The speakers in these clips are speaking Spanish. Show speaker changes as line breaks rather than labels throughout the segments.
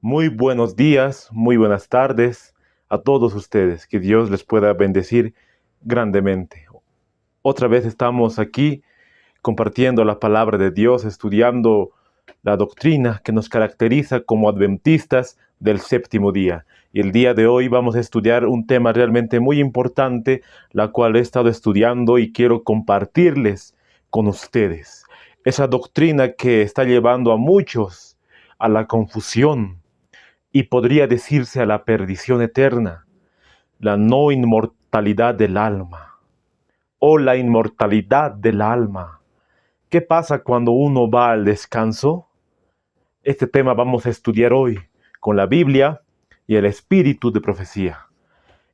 Muy buenos días, muy buenas tardes a todos ustedes. Que Dios les pueda bendecir grandemente. Otra vez estamos aquí compartiendo la palabra de Dios, estudiando la doctrina que nos caracteriza como adventistas del séptimo día. Y el día de hoy vamos a estudiar un tema realmente muy importante, la cual he estado estudiando y quiero compartirles con ustedes. Esa doctrina que está llevando a muchos a la confusión y podría decirse a la perdición eterna, la no inmortalidad del alma o la inmortalidad del alma. ¿Qué pasa cuando uno va al descanso? Este tema vamos a estudiar hoy con la Biblia y el espíritu de profecía.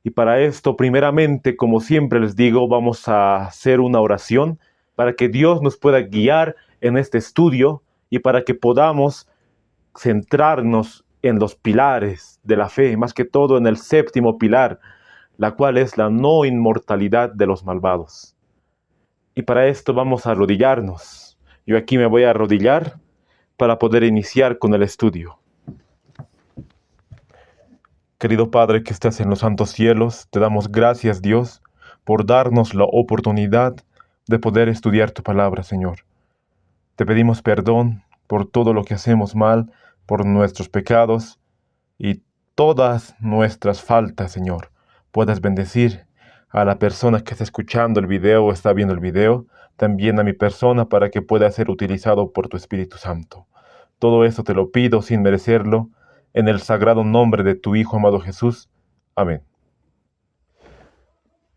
Y para esto, primeramente, como siempre les digo, vamos a hacer una oración para que Dios nos pueda guiar en este estudio y para que podamos centrarnos en los pilares de la fe, más que todo en el séptimo pilar, la cual es la no inmortalidad de los malvados. Y para esto vamos a arrodillarnos. Yo aquí me voy a arrodillar para poder iniciar con el estudio. Querido Padre que estás en los santos cielos, te damos gracias, Dios, por darnos la oportunidad de poder estudiar tu palabra, Señor. Te pedimos perdón por todo lo que hacemos mal, por nuestros pecados y todas nuestras faltas, Señor. Puedas bendecir a la persona que está escuchando el video o está viendo el video, también a mi persona para que pueda ser utilizado por tu Espíritu Santo. Todo esto te lo pido sin merecerlo, en el sagrado nombre de tu Hijo amado Jesús. Amén.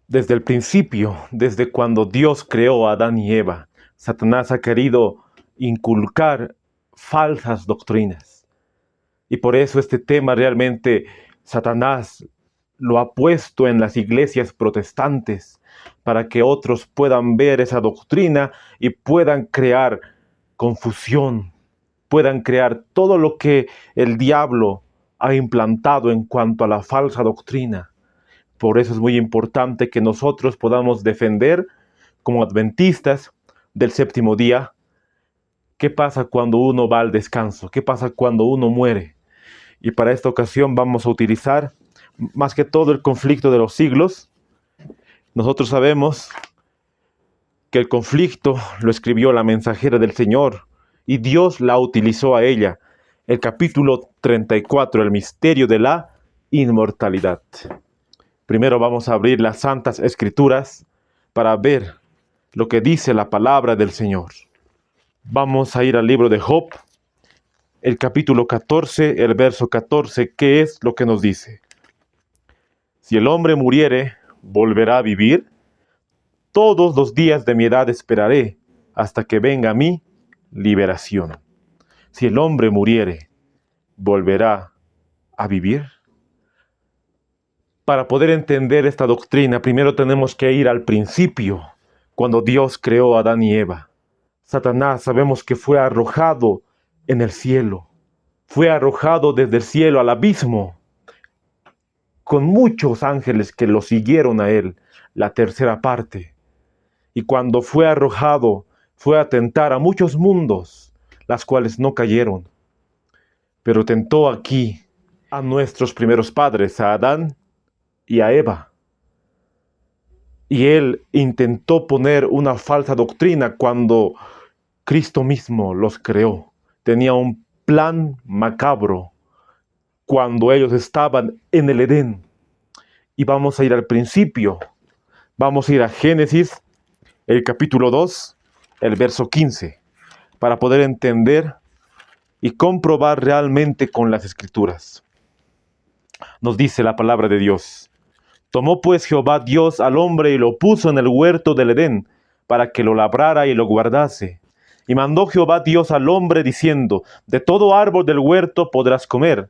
Desde el principio, desde cuando Dios creó a Adán y Eva, Satanás ha querido inculcar falsas doctrinas. Y por eso este tema realmente Satanás lo ha puesto en las iglesias protestantes para que otros puedan ver esa doctrina y puedan crear confusión, puedan crear todo lo que el diablo ha implantado en cuanto a la falsa doctrina. Por eso es muy importante que nosotros podamos defender como adventistas del séptimo día. ¿Qué pasa cuando uno va al descanso? ¿Qué pasa cuando uno muere? Y para esta ocasión vamos a utilizar más que todo el conflicto de los siglos. Nosotros sabemos que el conflicto lo escribió la mensajera del Señor y Dios la utilizó a ella. El capítulo 34, el misterio de la inmortalidad. Primero vamos a abrir las Santas Escrituras para ver lo que dice la palabra del Señor. Vamos a ir al libro de Job, el capítulo 14, el verso 14, ¿qué es lo que nos dice? Si el hombre muriere, volverá a vivir. Todos los días de mi edad esperaré hasta que venga mi liberación. Si el hombre muriere, volverá a vivir. Para poder entender esta doctrina, primero tenemos que ir al principio, cuando Dios creó a Adán y Eva. Satanás sabemos que fue arrojado en el cielo. Fue arrojado desde el cielo al abismo, con muchos ángeles que lo siguieron a él, la tercera parte. Y cuando fue arrojado, fue a tentar a muchos mundos, las cuales no cayeron. Pero tentó aquí a nuestros primeros padres, a Adán y a Eva. Y él intentó poner una falsa doctrina cuando Cristo mismo los creó. Tenía un plan macabro cuando ellos estaban en el Edén. Y vamos a ir al principio. Vamos a ir a Génesis, el capítulo 2, el verso 15, para poder entender y comprobar realmente con las Escrituras. Nos dice la palabra de Dios. Tomó pues Jehová Dios al hombre y lo puso en el huerto del Edén, para que lo labrara y lo guardase. Y mandó Jehová Dios al hombre diciendo, de todo árbol del huerto podrás comer,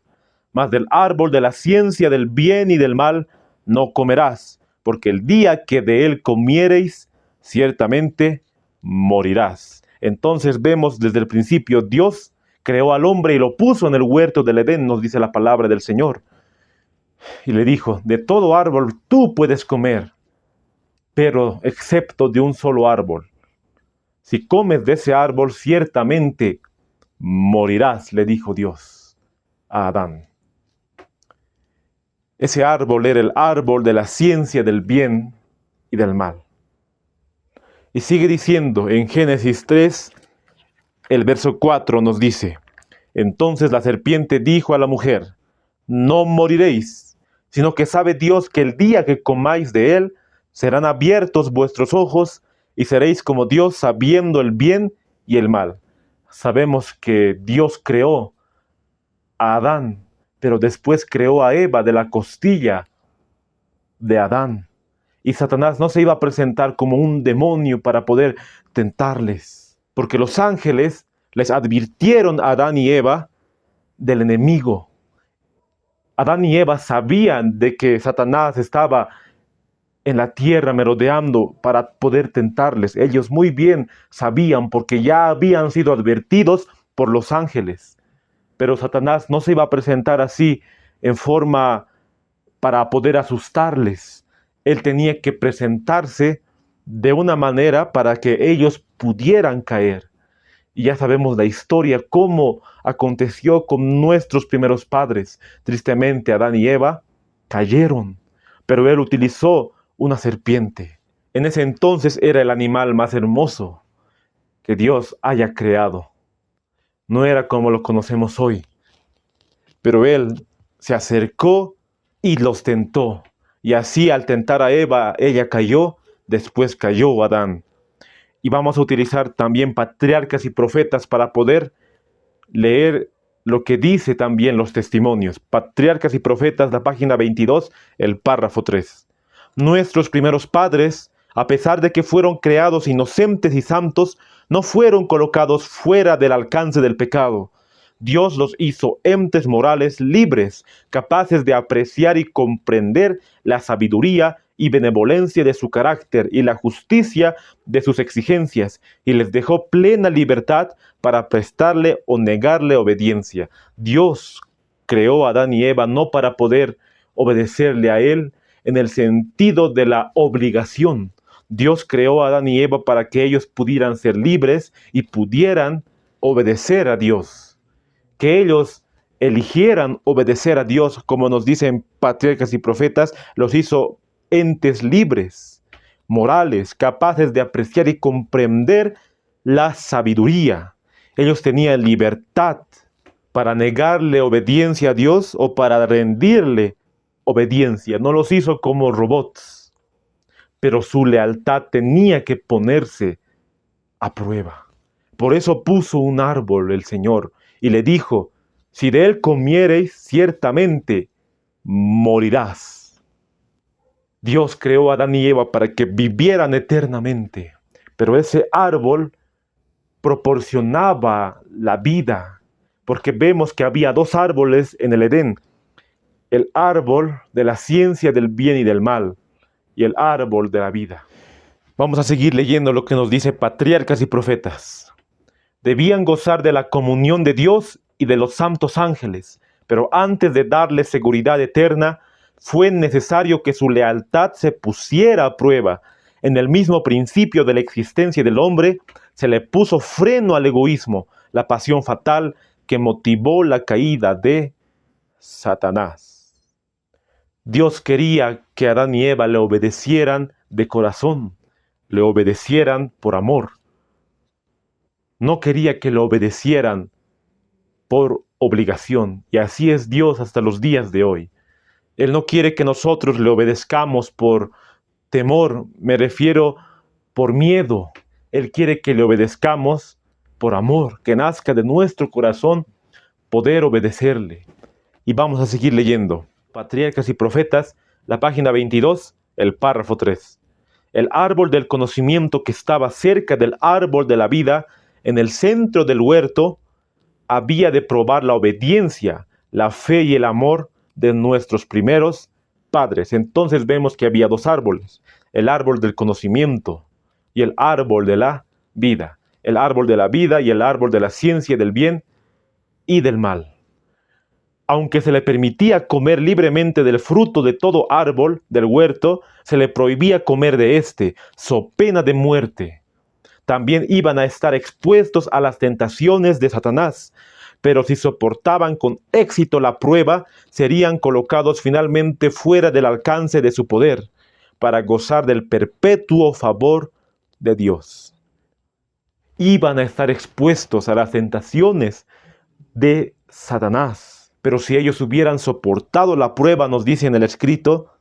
mas del árbol de la ciencia del bien y del mal no comerás, porque el día que de él comiereis, ciertamente morirás. Entonces vemos desde el principio, Dios creó al hombre y lo puso en el huerto del Edén, nos dice la palabra del Señor. Y le dijo, de todo árbol tú puedes comer, pero excepto de un solo árbol. Si comes de ese árbol, ciertamente morirás, le dijo Dios a Adán. Ese árbol era el árbol de la ciencia del bien y del mal. Y sigue diciendo en Génesis 3, el verso 4 nos dice, entonces la serpiente dijo a la mujer, no moriréis, sino que sabe Dios que el día que comáis de él, serán abiertos vuestros ojos y seréis como Dios sabiendo el bien y el mal. Sabemos que Dios creó a Adán, pero después creó a Eva de la costilla de Adán. Y Satanás no se iba a presentar como un demonio para poder tentarles, porque los ángeles les advirtieron a Adán y Eva del enemigo. Adán y Eva sabían de que Satanás estaba en la tierra merodeando para poder tentarles. Ellos muy bien sabían porque ya habían sido advertidos por los ángeles. Pero Satanás no se iba a presentar así en forma para poder asustarles. Él tenía que presentarse de una manera para que ellos pudieran caer. Y ya sabemos la historia, cómo aconteció con nuestros primeros padres. Tristemente, Adán y Eva cayeron, pero él utilizó una serpiente. En ese entonces era el animal más hermoso que Dios haya creado. No era como lo conocemos hoy, pero él se acercó y los tentó. Y así al tentar a Eva, ella cayó, después cayó Adán. Y vamos a utilizar también patriarcas y profetas para poder leer lo que dice también los testimonios. Patriarcas y profetas, la página 22, el párrafo 3. Nuestros primeros padres, a pesar de que fueron creados inocentes y santos, no fueron colocados fuera del alcance del pecado. Dios los hizo entes morales libres, capaces de apreciar y comprender la sabiduría y benevolencia de su carácter y la justicia de sus exigencias, y les dejó plena libertad para prestarle o negarle obediencia. Dios creó a Adán y Eva no para poder obedecerle a él en el sentido de la obligación. Dios creó a Adán y Eva para que ellos pudieran ser libres y pudieran obedecer a Dios. Que ellos eligieran obedecer a Dios, como nos dicen patriarcas y profetas, los hizo entes libres, morales, capaces de apreciar y comprender la sabiduría. Ellos tenían libertad para negarle obediencia a Dios o para rendirle obediencia. No los hizo como robots, pero su lealtad tenía que ponerse a prueba. Por eso puso un árbol el Señor y le dijo, si de él comiereis, ciertamente morirás. Dios creó a Adán y Eva para que vivieran eternamente, pero ese árbol proporcionaba la vida, porque vemos que había dos árboles en el Edén, el árbol de la ciencia del bien y del mal, y el árbol de la vida. Vamos a seguir leyendo lo que nos dice patriarcas y profetas. Debían gozar de la comunión de Dios y de los santos ángeles, pero antes de darles seguridad eterna, fue necesario que su lealtad se pusiera a prueba. En el mismo principio de la existencia del hombre, se le puso freno al egoísmo, la pasión fatal que motivó la caída de Satanás. Dios quería que Adán y Eva le obedecieran de corazón, le obedecieran por amor. No quería que le obedecieran por obligación, y así es Dios hasta los días de hoy. Él no quiere que nosotros le obedezcamos por temor, me refiero por miedo. Él quiere que le obedezcamos por amor, que nazca de nuestro corazón poder obedecerle. Y vamos a seguir leyendo. Patriarcas y profetas, la página 22, el párrafo 3. El árbol del conocimiento que estaba cerca del árbol de la vida, en el centro del huerto, había de probar la obediencia, la fe y el amor de nuestros primeros padres. Entonces vemos que había dos árboles, el árbol del conocimiento y el árbol de la vida. El árbol de la vida y el árbol de la ciencia del bien y del mal. Aunque se le permitía comer libremente del fruto de todo árbol del huerto, se le prohibía comer de éste, so pena de muerte. También iban a estar expuestos a las tentaciones de Satanás, pero si soportaban con éxito la prueba, serían colocados finalmente fuera del alcance de su poder, para gozar del perpetuo favor de Dios. Iban a estar expuestos a las tentaciones de Satanás, pero si ellos hubieran soportado la prueba, nos dice en el escrito,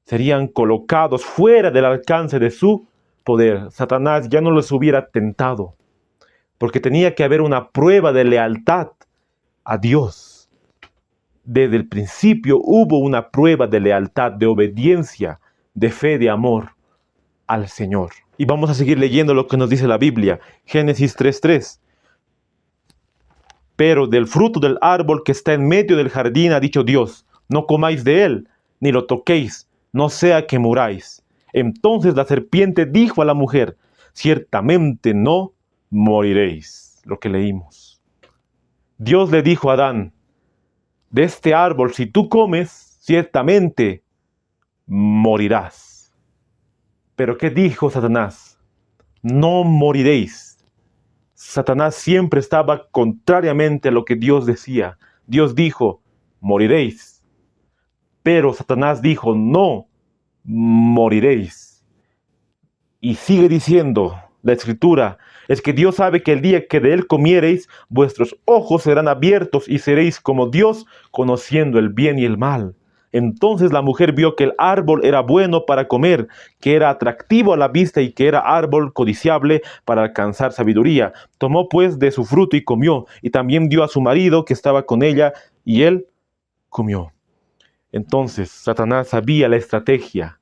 serían colocados fuera del alcance de su poder. Satanás ya no los hubiera tentado, porque tenía que haber una prueba de lealtad a Dios. Desde el principio hubo una prueba de lealtad, de obediencia, de fe, de amor al Señor. Y vamos a seguir leyendo lo que nos dice la Biblia. Génesis 3:3. Pero del fruto del árbol que está en medio del jardín ha dicho Dios, no comáis de él, ni lo toquéis, no sea que muráis. Entonces la serpiente dijo a la mujer, ciertamente no moriréis. Lo que leímos. Dios le dijo a Adán, de este árbol si tú comes, ciertamente morirás. Pero ¿qué dijo Satanás? No moriréis. Satanás siempre estaba contrariamente a lo que Dios decía. Dios dijo, moriréis. Pero Satanás dijo, no moriréis. Y sigue diciendo la Escritura, es que Dios sabe que el día que de él comiereis, vuestros ojos serán abiertos y seréis como Dios, conociendo el bien y el mal. Entonces la mujer vio que el árbol era bueno para comer, que era atractivo a la vista y que era árbol codiciable para alcanzar sabiduría. Tomó pues de su fruto y comió, y también dio a su marido que estaba con ella, y él comió. Entonces Satanás sabía la estrategia.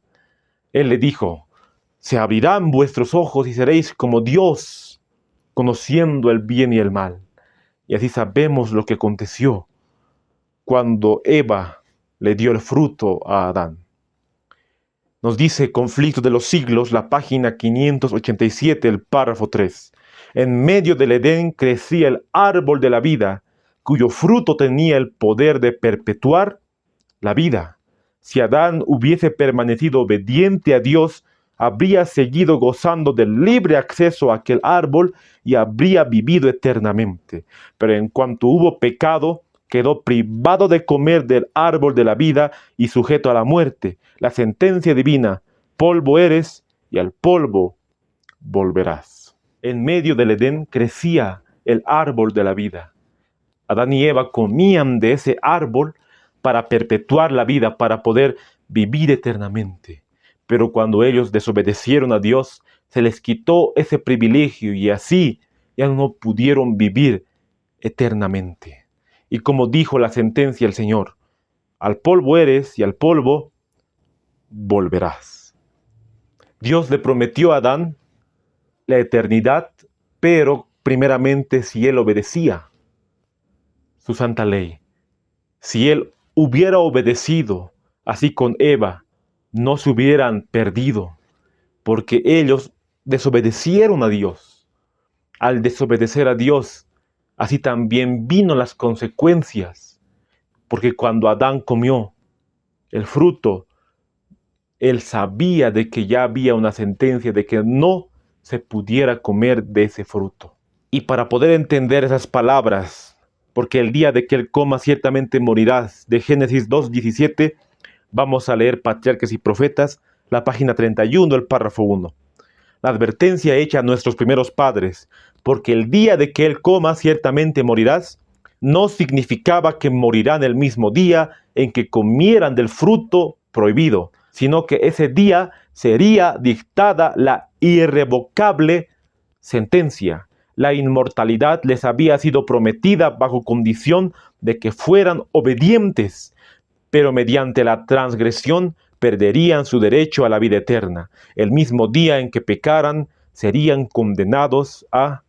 Él le dijo, se abrirán vuestros ojos y seréis como Dios, conociendo el bien y el mal. Y así sabemos lo que aconteció cuando Eva le dio el fruto a Adán. Nos dice Conflicto de los Siglos, la página 587, el párrafo 3. En medio del Edén crecía el árbol de la vida, cuyo fruto tenía el poder de perpetuar la vida. Si Adán hubiese permanecido obediente a Dios, habría seguido gozando del libre acceso a aquel árbol y habría vivido eternamente. Pero en cuanto hubo pecado, quedó privado de comer del árbol de la vida y sujeto a la muerte. La sentencia divina, polvo eres y al polvo volverás. En medio del Edén crecía el árbol de la vida. Adán y Eva comían de ese árbol para perpetuar la vida, para poder vivir eternamente. Pero cuando ellos desobedecieron a Dios, se les quitó ese privilegio y así ya no pudieron vivir eternamente. Y como dijo la sentencia del Señor, al polvo eres y al polvo volverás. Dios le prometió a Adán la eternidad, pero primeramente si él obedecía su santa ley. Si él hubiera obedecido, así con Eva, no se hubieran perdido, porque ellos desobedecieron a Dios. Al desobedecer a Dios, así también vino las consecuencias, porque cuando Adán comió el fruto, él sabía de que ya había una sentencia de que no se pudiera comer de ese fruto. Y para poder entender esas palabras, porque el día de que él coma ciertamente morirás, de Génesis 2:17, vamos a leer Patriarcas y Profetas, la página 31, el párrafo 1. La advertencia hecha a nuestros primeros padres, porque el día de que él coma ciertamente morirás, no significaba que morirán el mismo día en que comieran del fruto prohibido, sino que ese día sería dictada la irrevocable sentencia. La inmortalidad les había sido prometida bajo condición de que fueran obedientes, pero mediante la transgresión perderían su derecho a la vida eterna. El mismo día en que pecaran, serían condenados a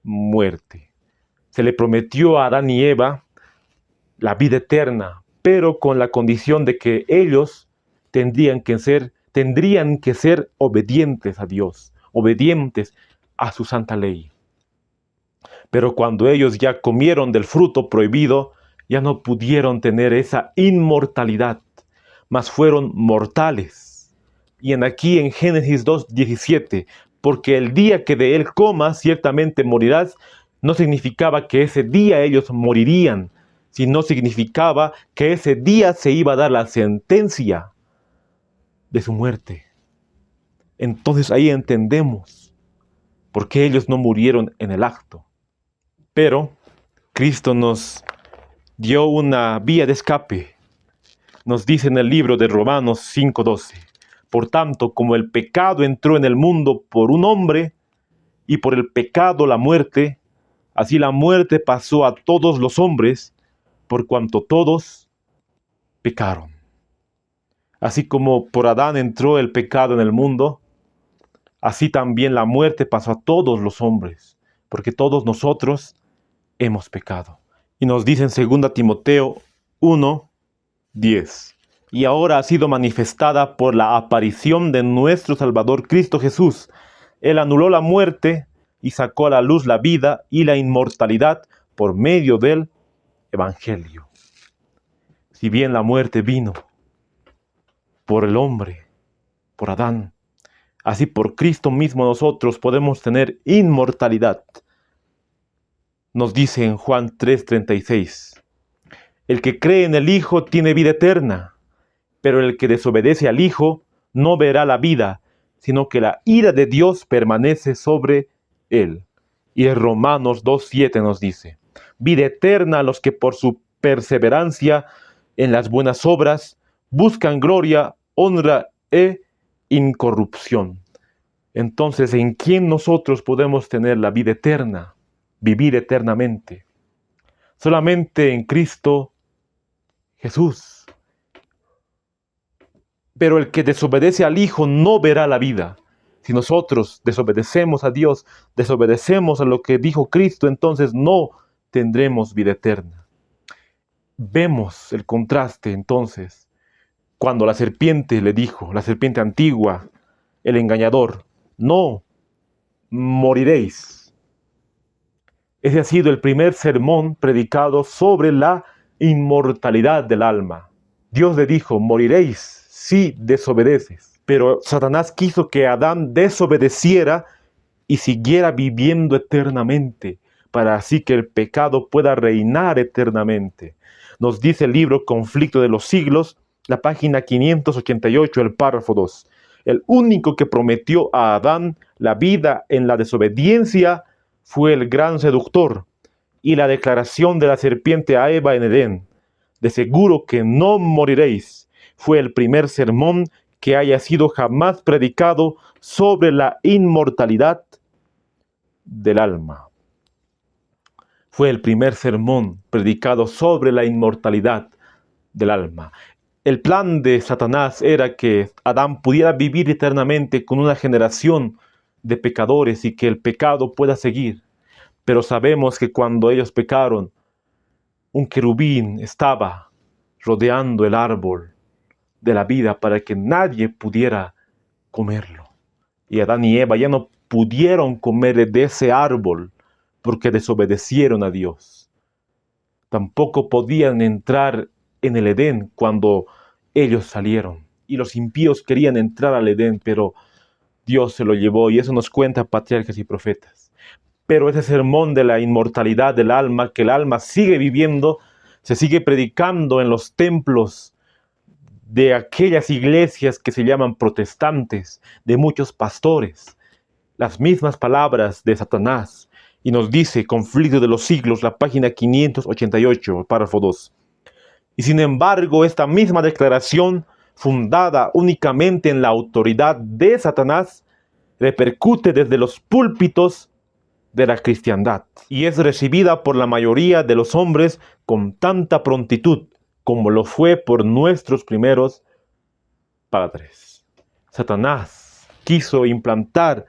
muerte. Se le prometió a Adán y Eva la vida eterna, pero con la condición de que ellos tendrían que ser obedientes a Dios, obedientes a su santa ley. Pero cuando ellos ya comieron del fruto prohibido, ya no pudieron tener esa inmortalidad, mas fueron mortales. Y aquí en Génesis 2:17, porque el día que de él comas, ciertamente morirás, no significaba que ese día ellos morirían, sino significaba que ese día se iba a dar la sentencia de su muerte. Entonces ahí entendemos por qué ellos no murieron en el acto. Pero Cristo nos dio una vía de escape. Nos dice en el libro de Romanos 5:12, por tanto, como el pecado entró en el mundo por un hombre, y por el pecado la muerte, así la muerte pasó a todos los hombres, por cuanto todos pecaron. Así como por Adán entró el pecado en el mundo, así también la muerte pasó a todos los hombres, porque todos nosotros hemos pecado. Y nos dice en 2 Timoteo 1:10, y ahora ha sido manifestada por la aparición de nuestro Salvador Cristo Jesús. Él anuló la muerte y sacó a la luz la vida y la inmortalidad por medio del Evangelio. Si bien la muerte vino por el hombre, por Adán, así por Cristo mismo nosotros podemos tener inmortalidad. Nos dice en Juan 3:36, el que cree en el Hijo tiene vida eterna, pero el que desobedece al Hijo no verá la vida, sino que la ira de Dios permanece sobre él. Y en Romanos 2:7 nos dice, vida eterna a los que por su perseverancia en las buenas obras buscan gloria, honra e incorrupción. Entonces, ¿en quién nosotros podemos tener la vida eterna, vivir eternamente? Solamente en Cristo Jesús. Pero el que desobedece al Hijo no verá la vida. Si nosotros desobedecemos a Dios, desobedecemos a lo que dijo Cristo, entonces no tendremos vida eterna. Vemos el contraste entonces cuando la serpiente le dijo, la serpiente antigua, el engañador, no moriréis. Ese ha sido el primer sermón predicado sobre la inmortalidad del alma. Dios le dijo, moriréis si desobedeces. Pero Satanás quiso que Adán desobedeciera y siguiera viviendo eternamente, para así que el pecado pueda reinar eternamente. Nos dice el libro Conflicto de los Siglos, la página 588, el párrafo 2. El único que prometió a Adán la vida en la desobediencia fue el gran seductor, y la declaración de la serpiente a Eva en Edén, de seguro que no moriréis, fue el primer sermón que haya sido jamás predicado sobre la inmortalidad del alma. Fue el primer sermón predicado sobre la inmortalidad del alma. El plan de Satanás era que Adán pudiera vivir eternamente con una generación de pecadores y que el pecado pueda seguir. Pero sabemos que cuando ellos pecaron, un querubín estaba rodeando el árbol de la vida para que nadie pudiera comerlo. Y Adán y Eva ya no pudieron comer de ese árbol porque desobedecieron a Dios. Tampoco podían entrar en el Edén cuando ellos salieron. Y los impíos querían entrar al Edén, pero Dios se lo llevó, y eso nos cuenta Patriarcas y Profetas. Pero ese sermón de la inmortalidad del alma, que el alma sigue viviendo, se sigue predicando en los templos de aquellas iglesias que se llaman protestantes, de muchos pastores. Las mismas palabras de Satanás. Y nos dice, Conflicto de los Siglos, la página 588, párrafo 2. Y sin embargo, esta misma declaración, fundada únicamente en la autoridad de Satanás, repercute desde los púlpitos de la cristiandad y es recibida por la mayoría de los hombres con tanta prontitud como lo fue por nuestros primeros padres. Satanás quiso implantar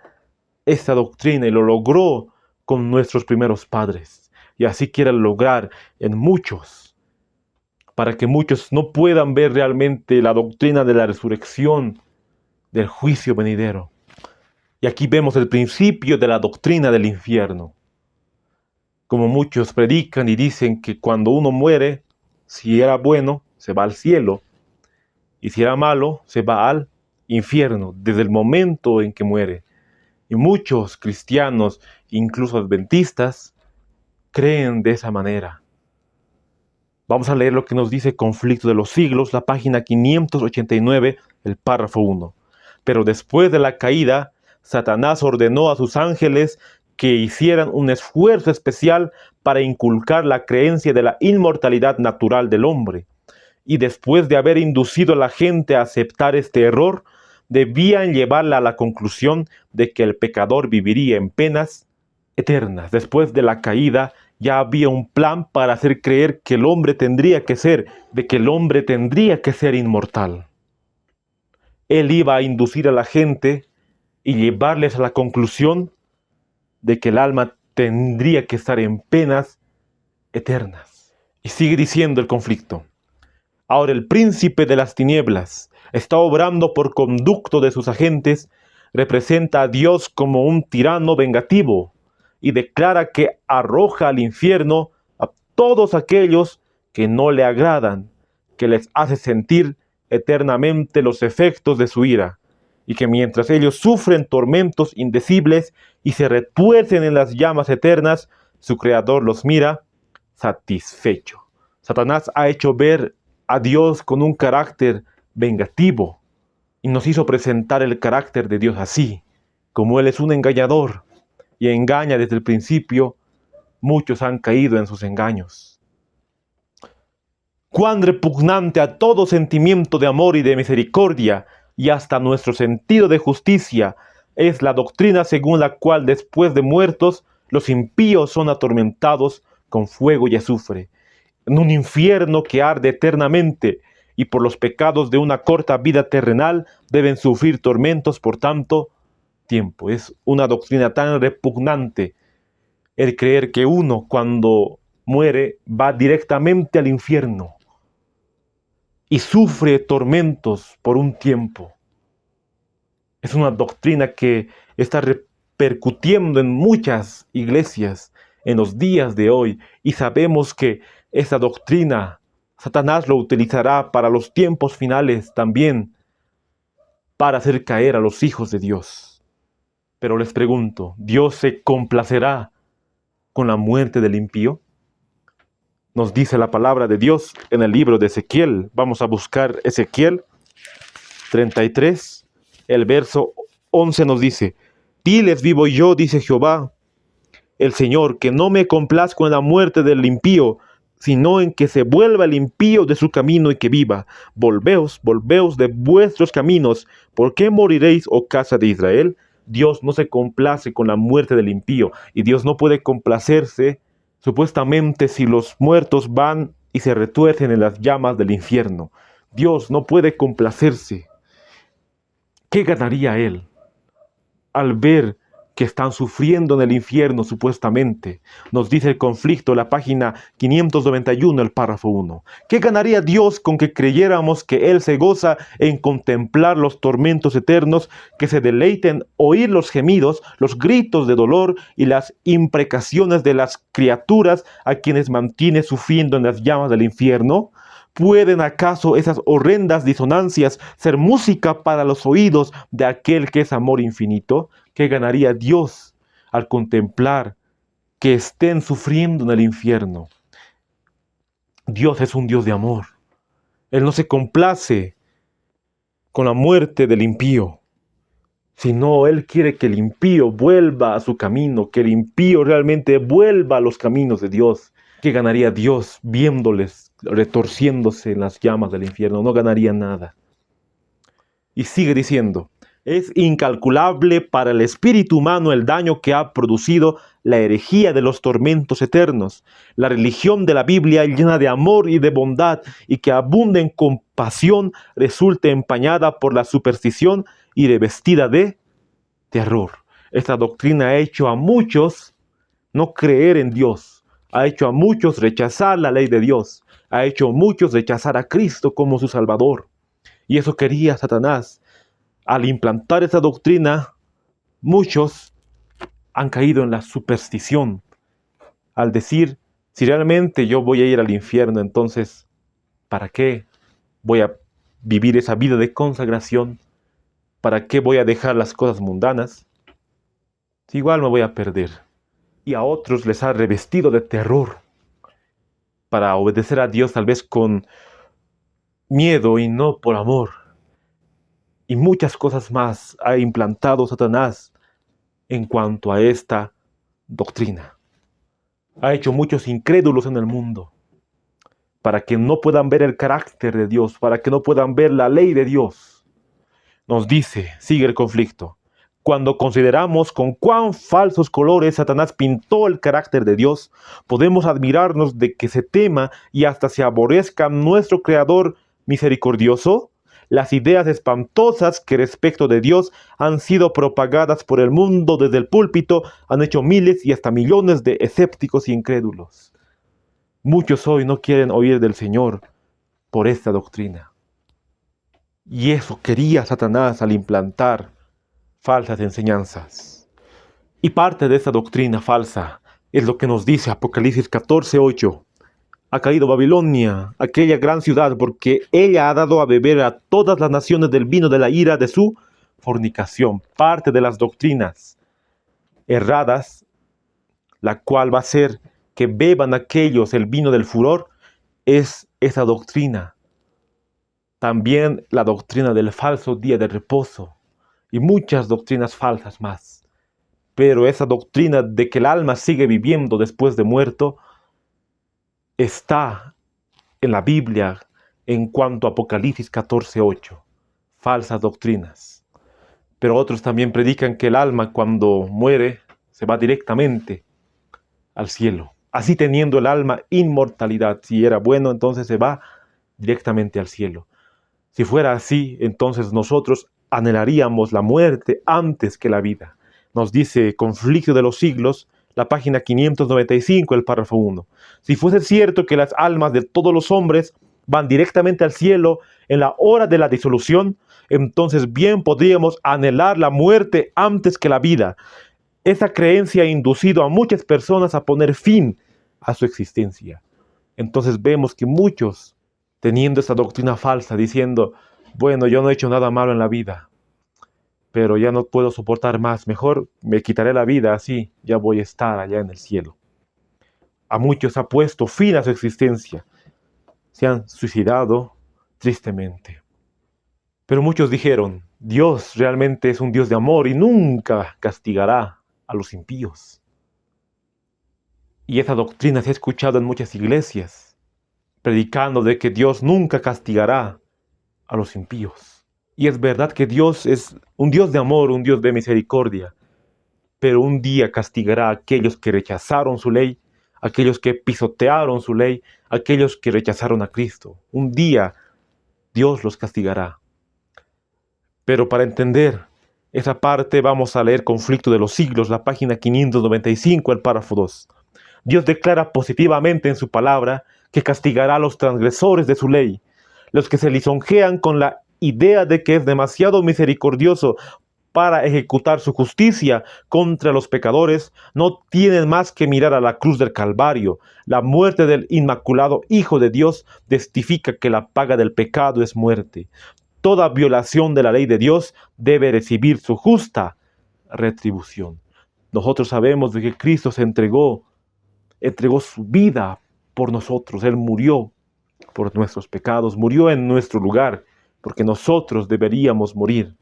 esta doctrina y lo logró con nuestros primeros padres, y así quiere lograr en muchos, para que muchos no puedan ver realmente la doctrina de la resurrección, del juicio venidero. Y aquí vemos el principio de la doctrina del infierno. Como muchos predican y dicen que cuando uno muere, si era bueno, se va al cielo, y si era malo, se va al infierno, desde el momento en que muere. Y muchos cristianos, incluso adventistas, creen de esa manera. Vamos a leer lo que nos dice Conflicto de los Siglos, la página 589, el párrafo 1. Pero después de la caída, Satanás ordenó a sus ángeles que hicieran un esfuerzo especial para inculcar la creencia de la inmortalidad natural del hombre. Y después de haber inducido a la gente a aceptar este error, debían llevarla a la conclusión de que el pecador viviría en penas eternas. Después de la caída, ya había un plan para hacer creer que el hombre tendría que ser inmortal. Él iba a inducir a la gente y llevarles a la conclusión de que el alma tendría que estar en penas eternas. Y sigue diciendo el conflicto. Ahora el príncipe de las tinieblas está obrando por conducto de sus agentes, representa a Dios como un tirano vengativo y declara que arroja al infierno a todos aquellos que no le agradan, que les hace sentir eternamente los efectos de su ira, y que mientras ellos sufren tormentos indecibles y se retuercen en las llamas eternas, su Creador los mira satisfecho. Satanás ha hecho ver a Dios con un carácter vengativo y nos hizo presentar el carácter de Dios así, como Él es un engañador y engaña desde el principio. Muchos han caído en sus engaños. Cuán repugnante a todo sentimiento de amor y de misericordia y hasta nuestro sentido de justicia es la doctrina según la cual después de muertos los impíos son atormentados con fuego y azufre, en un infierno que arde eternamente, y por los pecados de una corta vida terrenal deben sufrir tormentos por tanto tiempo. Es una doctrina tan repugnante el creer que uno cuando muere va directamente al infierno y sufre tormentos por un tiempo. Es una doctrina que está repercutiendo en muchas iglesias en los días de hoy, y sabemos que esa doctrina Satanás lo utilizará para los tiempos finales también, para hacer caer a los hijos de Dios. Pero les pregunto, ¿Dios se complacerá con la muerte del impío? Nos dice la palabra de Dios en el libro de Ezequiel. Vamos a buscar Ezequiel 33, el verso 11 nos dice: Diles vivo yo, dice Jehová, el Señor, que no me complazco en la muerte del impío, sino en que se vuelva el impío de su camino y que viva. Volveos de vuestros caminos. ¿Por qué moriréis, oh casa de Israel? Dios no se complace con la muerte del impío, y Dios no puede complacerse supuestamente si los muertos van y se retuercen en las llamas del infierno. Dios no puede complacerse. ¿Qué ganaría Él al ver que están sufriendo en el infierno supuestamente? Nos dice el conflicto, la página 591, el párrafo 1. ¿Qué ganaría Dios con que creyéramos que Él se goza en contemplar los tormentos eternos, que se deleita en oír los gemidos, los gritos de dolor y las imprecaciones de las criaturas a quienes mantiene sufriendo en las llamas del infierno? ¿Pueden acaso esas horrendas disonancias ser música para los oídos de aquel que es amor infinito? ¿Qué ganaría Dios al contemplar que estén sufriendo en el infierno? Dios es un Dios de amor. Él no se complace con la muerte del impío, sino Él quiere que el impío vuelva a su camino, que el impío realmente vuelva a los caminos de Dios. ¿Qué ganaría Dios viéndoles retorciéndose en las llamas del infierno? No ganaría nada. Y sigue diciendo: es incalculable para el espíritu humano el daño que ha producido la herejía de los tormentos eternos. La religión de la Biblia, llena de amor y de bondad y que abunda en compasión, resulta empañada por la superstición y revestida de terror. Esta doctrina ha hecho a muchos no creer en Dios, ha hecho a muchos rechazar la ley de Dios, ha hecho a muchos rechazar a Cristo como su Salvador. Y eso quería Satanás. Al implantar esa doctrina, muchos han caído en la superstición. Al decir, si realmente yo voy a ir al infierno, entonces ¿Para qué voy a vivir esa vida de consagración? ¿Para qué voy a dejar las cosas mundanas? Si igual me voy a perder. Y a otros les ha revestido de terror para obedecer a Dios tal vez con miedo y no por amor. Y muchas cosas más ha implantado Satanás en cuanto a esta doctrina. Ha hecho muchos incrédulos en el mundo para que no puedan ver el carácter de Dios, para que no puedan ver la ley de Dios. Nos dice, sigue el conflicto, cuando consideramos con cuán falsos colores Satanás pintó el carácter de Dios, podemos admirarnos de que se tema y hasta se aborrezca nuestro Creador misericordioso. Las ideas espantosas que respecto de Dios han sido propagadas por el mundo desde el púlpito han hecho miles y hasta millones de escépticos y incrédulos. Muchos hoy no quieren oír del Señor por esta doctrina. Y eso quería Satanás al implantar falsas enseñanzas. Y parte de esta doctrina falsa es lo que nos dice Apocalipsis 14:8. Ha caído Babilonia, aquella gran ciudad, porque ella ha dado a beber a todas las naciones del vino de la ira de su fornicación. Parte de las doctrinas erradas, la cual va a ser que beban aquellos el vino del furor, es esa doctrina. También la doctrina del falso día de reposo y muchas doctrinas falsas más. Pero esa doctrina de que el alma sigue viviendo después de muerto está en la Biblia en cuanto a Apocalipsis 14:8. Falsas doctrinas. Pero otros también predican que el alma cuando muere se va directamente al cielo. Así teniendo el alma inmortalidad. Si era bueno, entonces se va directamente al cielo. Si fuera así, entonces nosotros anhelaríamos la muerte antes que la vida. Nos dice Conflicto de los Siglos, la página 595, el párrafo 1. Si fuese cierto que las almas de todos los hombres van directamente al cielo en la hora de la disolución, entonces bien podríamos anhelar la muerte antes que la vida. Esa creencia ha inducido a muchas personas a poner fin a su existencia. Entonces vemos que muchos, teniendo esta doctrina falsa, diciendo, bueno, yo no he hecho nada malo en la vida, pero ya no puedo soportar más, mejor me quitaré la vida, así ya voy a estar allá en el cielo. A muchos ha puesto fin a su existencia, se han suicidado tristemente. Pero muchos dijeron, Dios realmente es un Dios de amor y nunca castigará a los impíos. Y esa doctrina se ha escuchado en muchas iglesias, predicando de que Dios nunca castigará a los impíos. Y es verdad que Dios es un Dios de amor, un Dios de misericordia, pero un día castigará a aquellos que rechazaron su ley, aquellos que pisotearon su ley, aquellos que rechazaron a Cristo. Un día Dios los castigará. Pero para entender esa parte vamos a leer Conflicto de los Siglos, la página 595, el párrafo 2. Dios declara positivamente en su palabra que castigará a los transgresores de su ley, los que se lisonjean con la idea de que es demasiado misericordioso para ejecutar su justicia contra los pecadores, no tienen más que mirar a la cruz del Calvario. La muerte del inmaculado Hijo de Dios testifica que la paga del pecado es muerte. Toda violación de la ley de Dios debe recibir su justa retribución. Nosotros sabemos de que Cristo se entregó su vida por nosotros. Él murió por nuestros pecados, murió en nuestro lugar, porque nosotros deberíamos morir.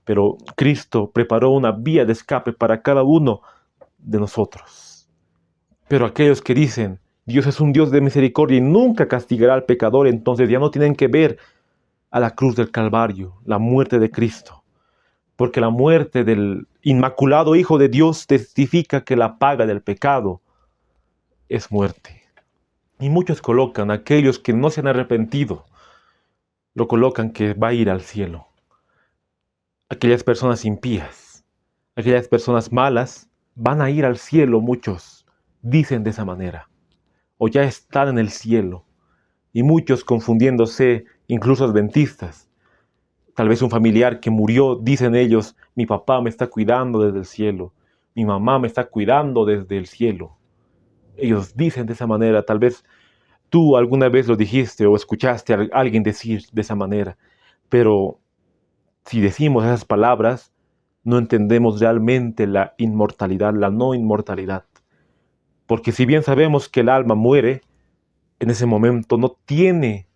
Pero Cristo preparó una vía de escape para cada uno de nosotros. Pero aquellos que dicen, Dios es un Dios de misericordia y nunca castigará al pecador, entonces ya no tienen que ver a la cruz del Calvario, la muerte de Cristo. Porque la muerte del inmaculado Hijo de Dios testifica que la paga del pecado es muerte. Y muchos colocan, aquellos que no se han arrepentido, lo colocan que va a ir al cielo. Aquellas personas impías, aquellas personas malas, van a ir al cielo, muchos dicen de esa manera. O ya están en el cielo. Y muchos confundiéndose, incluso adventistas. Tal vez un familiar que murió, dicen ellos, mi papá me está cuidando desde el cielo. Mi mamá me está cuidando desde el cielo. Ellos dicen de esa manera, tal vez Tú alguna vez lo dijiste o escuchaste a alguien decir de esa manera, pero si decimos esas palabras, no entendemos realmente la inmortalidad, la no inmortalidad. Porque si bien sabemos que el alma muere, en ese momento no tiene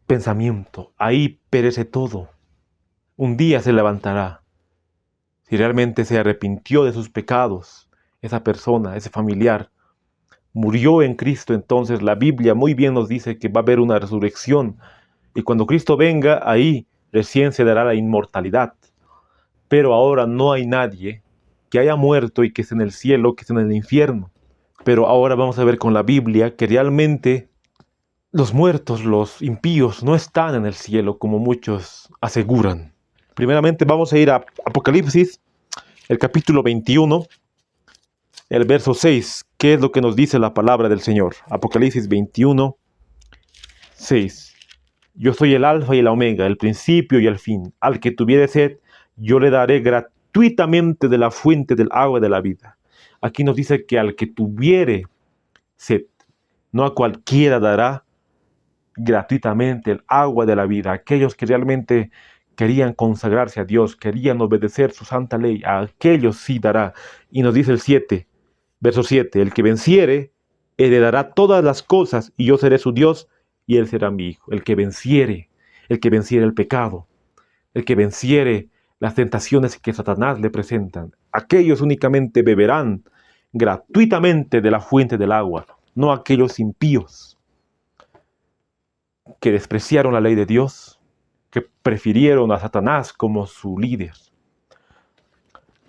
pensamiento, ahí perece todo. Un día se levantará. Si realmente se arrepintió de sus pecados, esa persona, ese familiar, murió en Cristo, entonces la Biblia muy bien nos dice que va a haber una resurrección. Y cuando Cristo venga, ahí recién se dará la inmortalidad. Pero ahora no hay nadie que haya muerto y que esté en el cielo, que esté en el infierno. Pero ahora vamos a ver con la Biblia que realmente los muertos, los impíos, no están en el cielo como muchos aseguran. Primeramente vamos a ir a Apocalipsis, el capítulo 21, el verso 6. ¿Qué es lo que nos dice la palabra del Señor? Apocalipsis 21, 6. Yo soy el alfa y el omega, el principio y el fin. Al que tuviere sed, yo le daré gratuitamente de la fuente del agua de la vida. Aquí nos dice que al que tuviere sed, no a cualquiera dará gratuitamente el agua de la vida. Aquellos que realmente querían consagrarse a Dios, querían obedecer su santa ley, a aquellos sí dará. Y nos dice el 7, verso 7, el que venciere, heredará todas las cosas, y yo seré su Dios, y él será mi hijo. El que venciere el pecado, el que venciere las tentaciones que Satanás le presentan, aquellos únicamente beberán gratuitamente de la fuente del agua, no aquellos impíos que despreciaron la ley de Dios, que prefirieron a Satanás como su líder.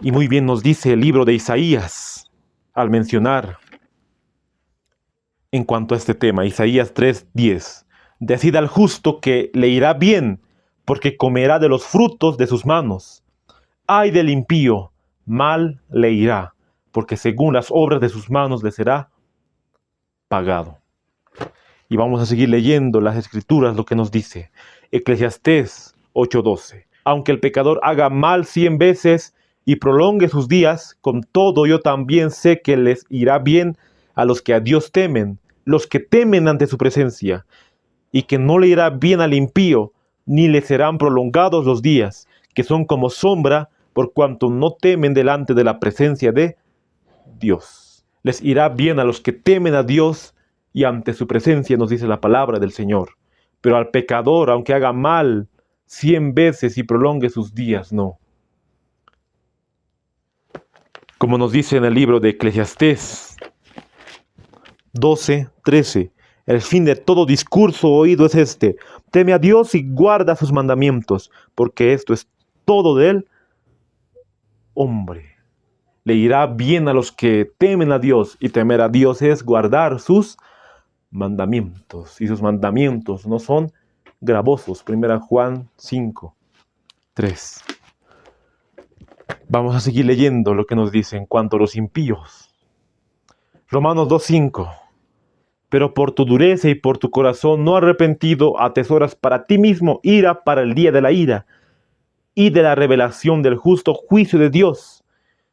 Y muy bien nos dice el libro de Isaías al mencionar en cuanto a este tema, Isaías 3:10. Decid al justo que le irá bien, porque comerá de los frutos de sus manos. Ay del impío, mal le irá, porque según las obras de sus manos le será pagado. Y vamos a seguir leyendo las Escrituras, lo que nos dice Eclesiastés 8:12. Aunque el pecador haga mal 100 veces y prolongue sus días, con todo yo también sé que les irá bien a los que a Dios temen, los que temen ante su presencia, y que no le irá bien al impío, ni le serán prolongados los días, que son como sombra, por cuanto no temen delante de la presencia de Dios. Les irá bien a los que temen a Dios, y ante su presencia nos dice la palabra del Señor. Pero al pecador, aunque haga mal 100 veces y prolongue sus días, no. Como nos dice en el libro de Eclesiastés 12:13, el fin de todo discurso oído es este: teme a Dios y guarda sus mandamientos, porque esto es todo del hombre. Le irá bien a los que temen a Dios, y temer a Dios es guardar sus mandamientos, y sus mandamientos no son gravosos. 1 Juan 5:3. Vamos a seguir leyendo lo que nos dice en cuanto a los impíos. Romanos 2:5. Pero por tu dureza y por tu corazón no arrepentido atesoras para ti mismo ira para el día de la ira y de la revelación del justo juicio de Dios,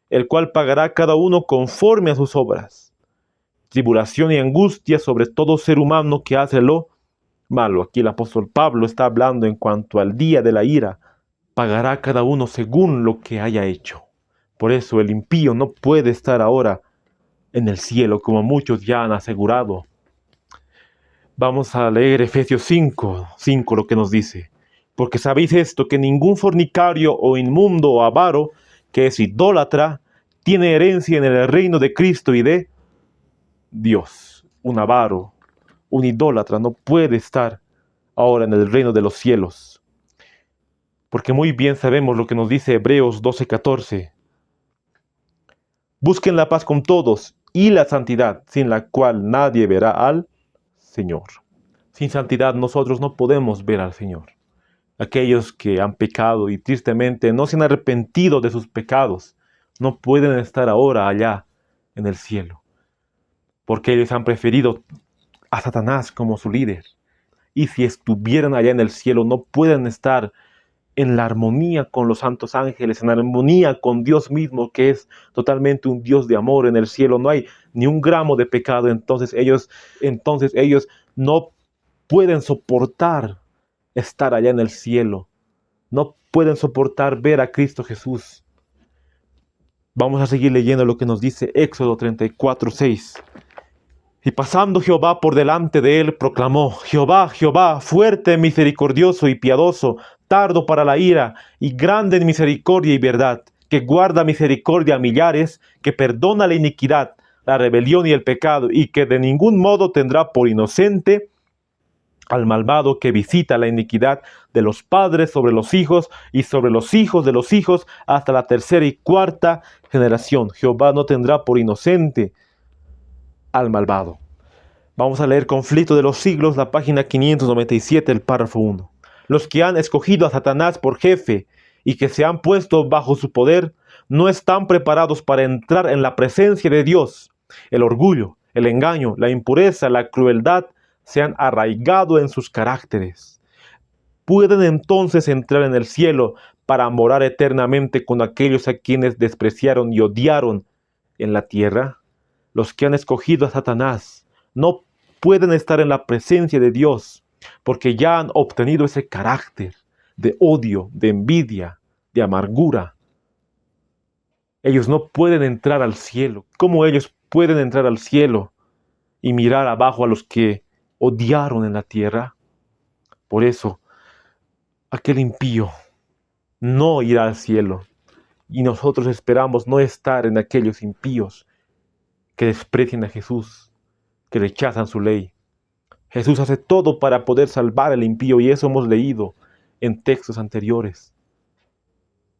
el cual pagará cada uno conforme a sus obras. Tribulación y angustia sobre todo ser humano que hace lo malo. Aquí el apóstol Pablo está hablando en cuanto al día de la ira. Pagará cada uno según lo que haya hecho. Por eso el impío no puede estar ahora en el cielo, como muchos ya han asegurado. Vamos a leer Efesios 5:5, lo que nos dice. Porque sabéis esto, que ningún fornicario o inmundo o avaro, que es idólatra, tiene herencia en el reino de Cristo y de Dios. Un avaro, un idólatra no puede estar ahora en el reino de los cielos. Porque muy bien sabemos lo que nos dice Hebreos 12:14. Busquen la paz con todos y la santidad, sin la cual nadie verá al Señor. Sin santidad nosotros no podemos ver al Señor. Aquellos que han pecado y tristemente no se han arrepentido de sus pecados, no pueden estar ahora allá en el cielo, porque ellos han preferido a Satanás como su líder. Y si estuvieran allá en el cielo, no pueden estar en la armonía con los santos ángeles, en armonía con Dios mismo, que es totalmente un Dios de amor. En el cielo no hay ni un gramo de pecado, entonces ellos no pueden soportar estar allá en el cielo. No pueden soportar ver a Cristo Jesús. Vamos a seguir leyendo lo que nos dice Éxodo 34:6. Y pasando Jehová por delante de él, proclamó: Jehová, Jehová, fuerte, misericordioso y piadoso, tardo para la ira y grande en misericordia y verdad, que guarda misericordia a millares, que perdona la iniquidad, la rebelión y el pecado, y que de ningún modo tendrá por inocente al malvado, que visita la iniquidad de los padres sobre los hijos y sobre los hijos de los hijos hasta la tercera y cuarta generación. Jehová no tendrá por inocente al malvado. Vamos a leer Conflicto de los Siglos, la página 597, el párrafo 1. Los que han escogido a Satanás por jefe y que se han puesto bajo su poder, no están preparados para entrar en la presencia de Dios. El orgullo, el engaño, la impureza, la crueldad se han arraigado en sus caracteres. ¿Pueden entonces entrar en el cielo para morar eternamente con aquellos a quienes despreciaron y odiaron en la tierra? Los que han escogido a Satanás no pueden estar en la presencia de Dios porque ya han obtenido ese carácter de odio, de envidia, de amargura. Ellos no pueden entrar al cielo. ¿Cómo ellos pueden entrar al cielo y mirar abajo a los que odiaron en la tierra? Por eso, aquel impío no irá al cielo. Y nosotros esperamos no estar en aquellos impíos que desprecian a Jesús, que rechazan su ley. Jesús hace todo para poder salvar al impío, y eso hemos leído en textos anteriores.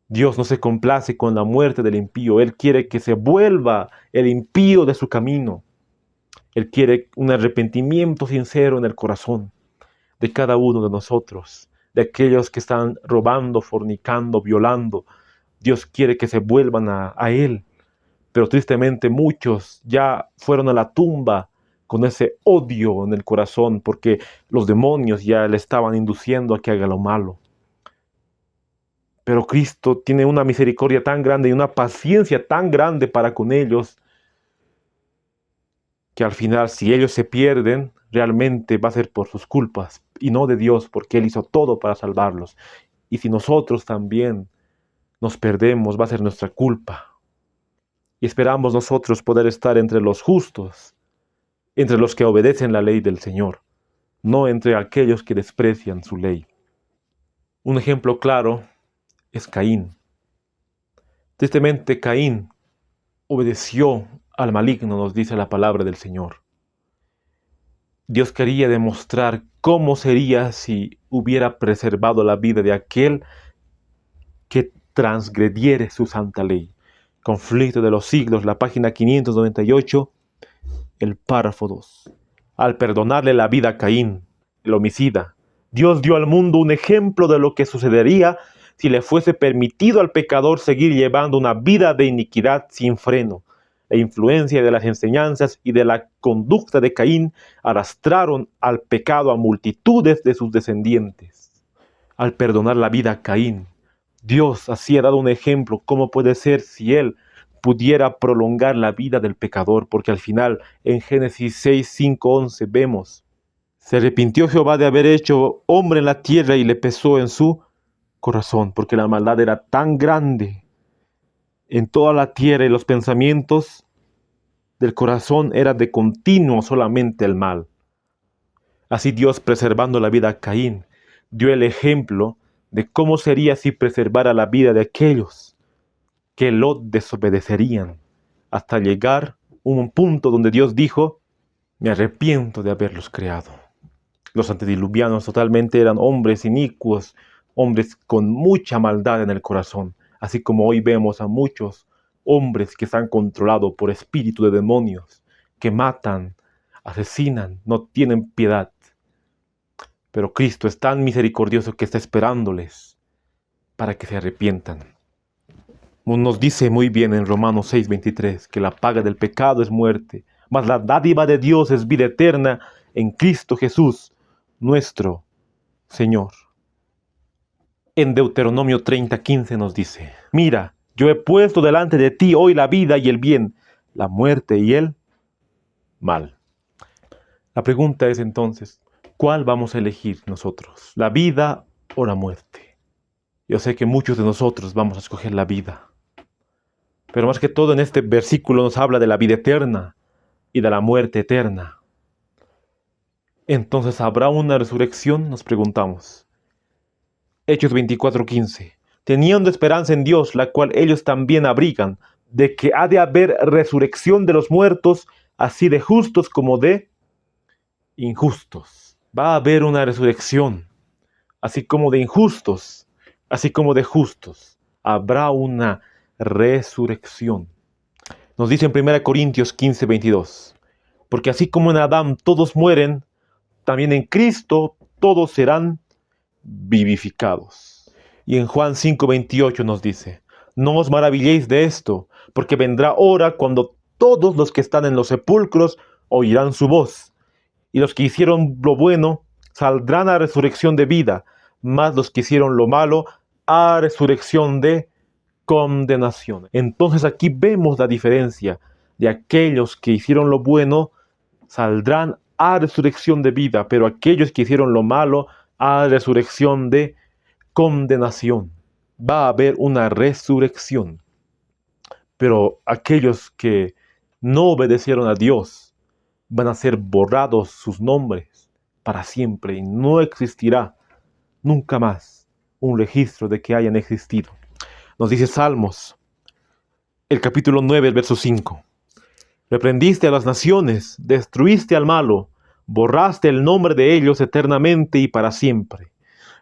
Dios no se complace con la muerte del impío. Él quiere que se vuelva el impío de su camino. Él quiere un arrepentimiento sincero en el corazón de cada uno de nosotros, de aquellos que están robando, fornicando, violando. Dios quiere que se vuelvan a Él. Pero tristemente muchos ya fueron a la tumba con ese odio en el corazón porque los demonios ya le estaban induciendo a que haga lo malo. Pero Cristo tiene una misericordia tan grande y una paciencia tan grande para con ellos, que al final, si ellos se pierden, realmente va a ser por sus culpas y no de Dios, porque Él hizo todo para salvarlos. Y si nosotros también nos perdemos, va a ser nuestra culpa. Y esperamos nosotros poder estar entre los justos, entre los que obedecen la ley del Señor, no entre aquellos que desprecian su ley. Un ejemplo claro es Caín. Tristemente, Caín obedeció al maligno, nos dice la palabra del Señor. Dios quería demostrar cómo sería si hubiera preservado la vida de aquel que transgrediere su santa ley. Conflicto de los Siglos, la página 598, el párrafo 2. Al perdonarle la vida a Caín, el homicida, Dios dio al mundo un ejemplo de lo que sucedería si le fuese permitido al pecador seguir llevando una vida de iniquidad sin freno. La influencia de las enseñanzas y de la conducta de Caín arrastraron al pecado a multitudes de sus descendientes. Al perdonar la vida a Caín, Dios así ha dado un ejemplo cómo puede ser si Él pudiera prolongar la vida del pecador, porque al final en Génesis 6, 5, 11 vemos: se arrepintió Jehová de haber hecho hombre en la tierra y le pesó en su corazón, porque la maldad era tan grande en toda la tierra y los pensamientos del corazón eran de continuo solamente el mal. Así Dios, preservando la vida a Caín, dio el ejemplo de cómo sería si preservara la vida de aquellos que lo desobedecerían, hasta llegar a un punto donde Dios dijo: me arrepiento de haberlos creado. Los antediluvianos totalmente eran hombres inicuos, hombres con mucha maldad en el corazón, así como hoy vemos a muchos hombres que están controlados por espíritu de demonios, que matan, asesinan, no tienen piedad. Pero Cristo es tan misericordioso que está esperándoles para que se arrepientan. Nos dice muy bien en Romanos 6:23 que la paga del pecado es muerte, mas la dádiva de Dios es vida eterna en Cristo Jesús, nuestro Señor. En Deuteronomio 30:15 nos dice: mira, yo he puesto delante de ti hoy la vida y el bien, la muerte y el mal. La pregunta es entonces, ¿cuál vamos a elegir nosotros? ¿La vida o la muerte? Yo sé que muchos de nosotros vamos a escoger la vida. Pero más que todo en este versículo nos habla de la vida eterna y de la muerte eterna. Entonces, ¿habrá una resurrección? Nos preguntamos. Hechos 24:15. Teniendo esperanza en Dios, la cual ellos también abrigan, de que ha de haber resurrección de los muertos, así de justos como de injustos. Va a haber una resurrección, así como de injustos, así como de justos. Habrá una resurrección. Nos dice en 1 Corintios 15:22. Porque así como en Adán todos mueren, también en Cristo todos serán vivificados. Y en Juan 5:28 nos dice, no os maravilléis de esto, porque vendrá hora cuando todos los que están en los sepulcros oirán su voz, y los que hicieron lo bueno saldrán a resurrección de vida, mas los que hicieron lo malo a resurrección de condenación. Entonces aquí vemos la diferencia de aquellos que hicieron lo bueno saldrán a resurrección de vida, pero aquellos que hicieron lo malo a resurrección de condenación. Va a haber una resurrección, pero aquellos que no obedecieron a Dios van a ser borrados sus nombres para siempre y no existirá nunca más un registro de que hayan existido. Nos dice Salmos, el capítulo 9, el verso 5. Reprendiste a las naciones, destruiste al malo, borraste el nombre de ellos eternamente y para siempre.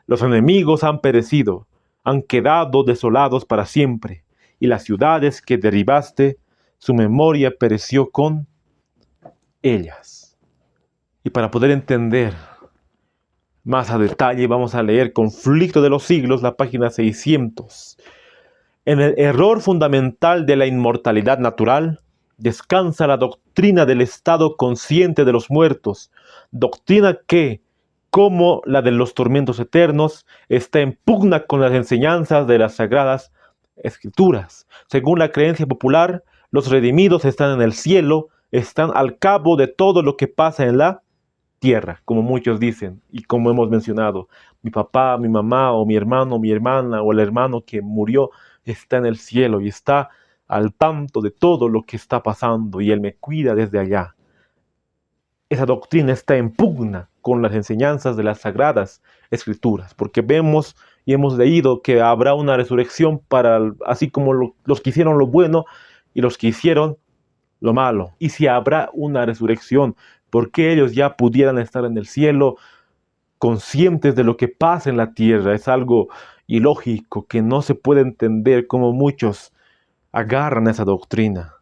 Los enemigos han perecido, han quedado desolados para siempre, y las ciudades que derribaste, su memoria pereció con ellas. Y para poder entender más a detalle, vamos a leer Conflicto de los Siglos, la página 600. En el error fundamental de la inmortalidad natural, descansa la doctrina del estado consciente de los muertos, doctrina que, como la de los tormentos eternos, está en pugna con las enseñanzas de las sagradas escrituras. Según la creencia popular, los redimidos están en el cielo, están al cabo de todo lo que pasa en la tierra, como muchos dicen, y como hemos mencionado, mi papá, mi mamá, o mi hermano, mi hermana, o el hermano que murió, está en el cielo y está al tanto de todo lo que está pasando y Él me cuida desde allá. Esa doctrina está en pugna con las enseñanzas de las sagradas escrituras, porque vemos y hemos leído que habrá una resurrección para, así como los que hicieron lo bueno y los que hicieron lo malo. Y si habrá una resurrección, ¿por qué ellos ya pudieran estar en el cielo conscientes de lo que pasa en la tierra? Es algo ilógico que no se puede entender como muchos agarran esa doctrina.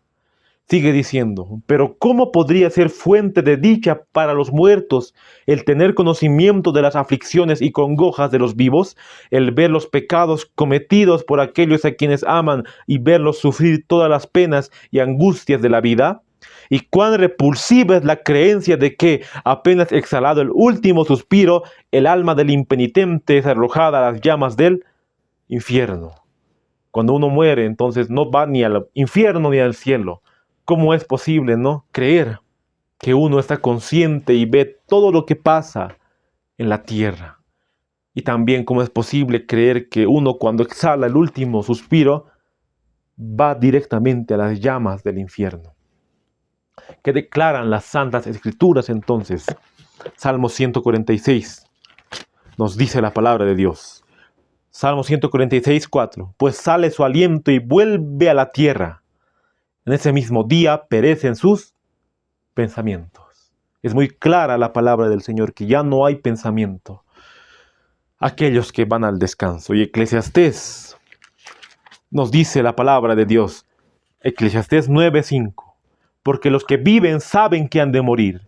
Sigue diciendo, pero ¿cómo podría ser fuente de dicha para los muertos el tener conocimiento de las aflicciones y congojas de los vivos, el ver los pecados cometidos por aquellos a quienes aman y verlos sufrir todas las penas y angustias de la vida? Y cuán repulsiva es la creencia de que, apenas exhalado el último suspiro, el alma del impenitente es arrojada a las llamas del infierno. Cuando uno muere, entonces no va ni al infierno ni al cielo. ¿Cómo es posible, no? Creer que uno está consciente y ve todo lo que pasa en la tierra. Y también cómo es posible creer que uno cuando exhala el último suspiro va directamente a las llamas del infierno. ¿Qué declaran las santas escrituras entonces? Salmo 146 nos dice la palabra de Dios. Salmo 146:4. Pues sale su aliento y vuelve a la tierra. En ese mismo día perecen sus pensamientos. Es muy clara la palabra del Señor que ya no hay pensamiento. Aquellos que van al descanso. Y Eclesiastés nos dice la palabra de Dios. Eclesiastés 9:5. Porque los que viven saben que han de morir,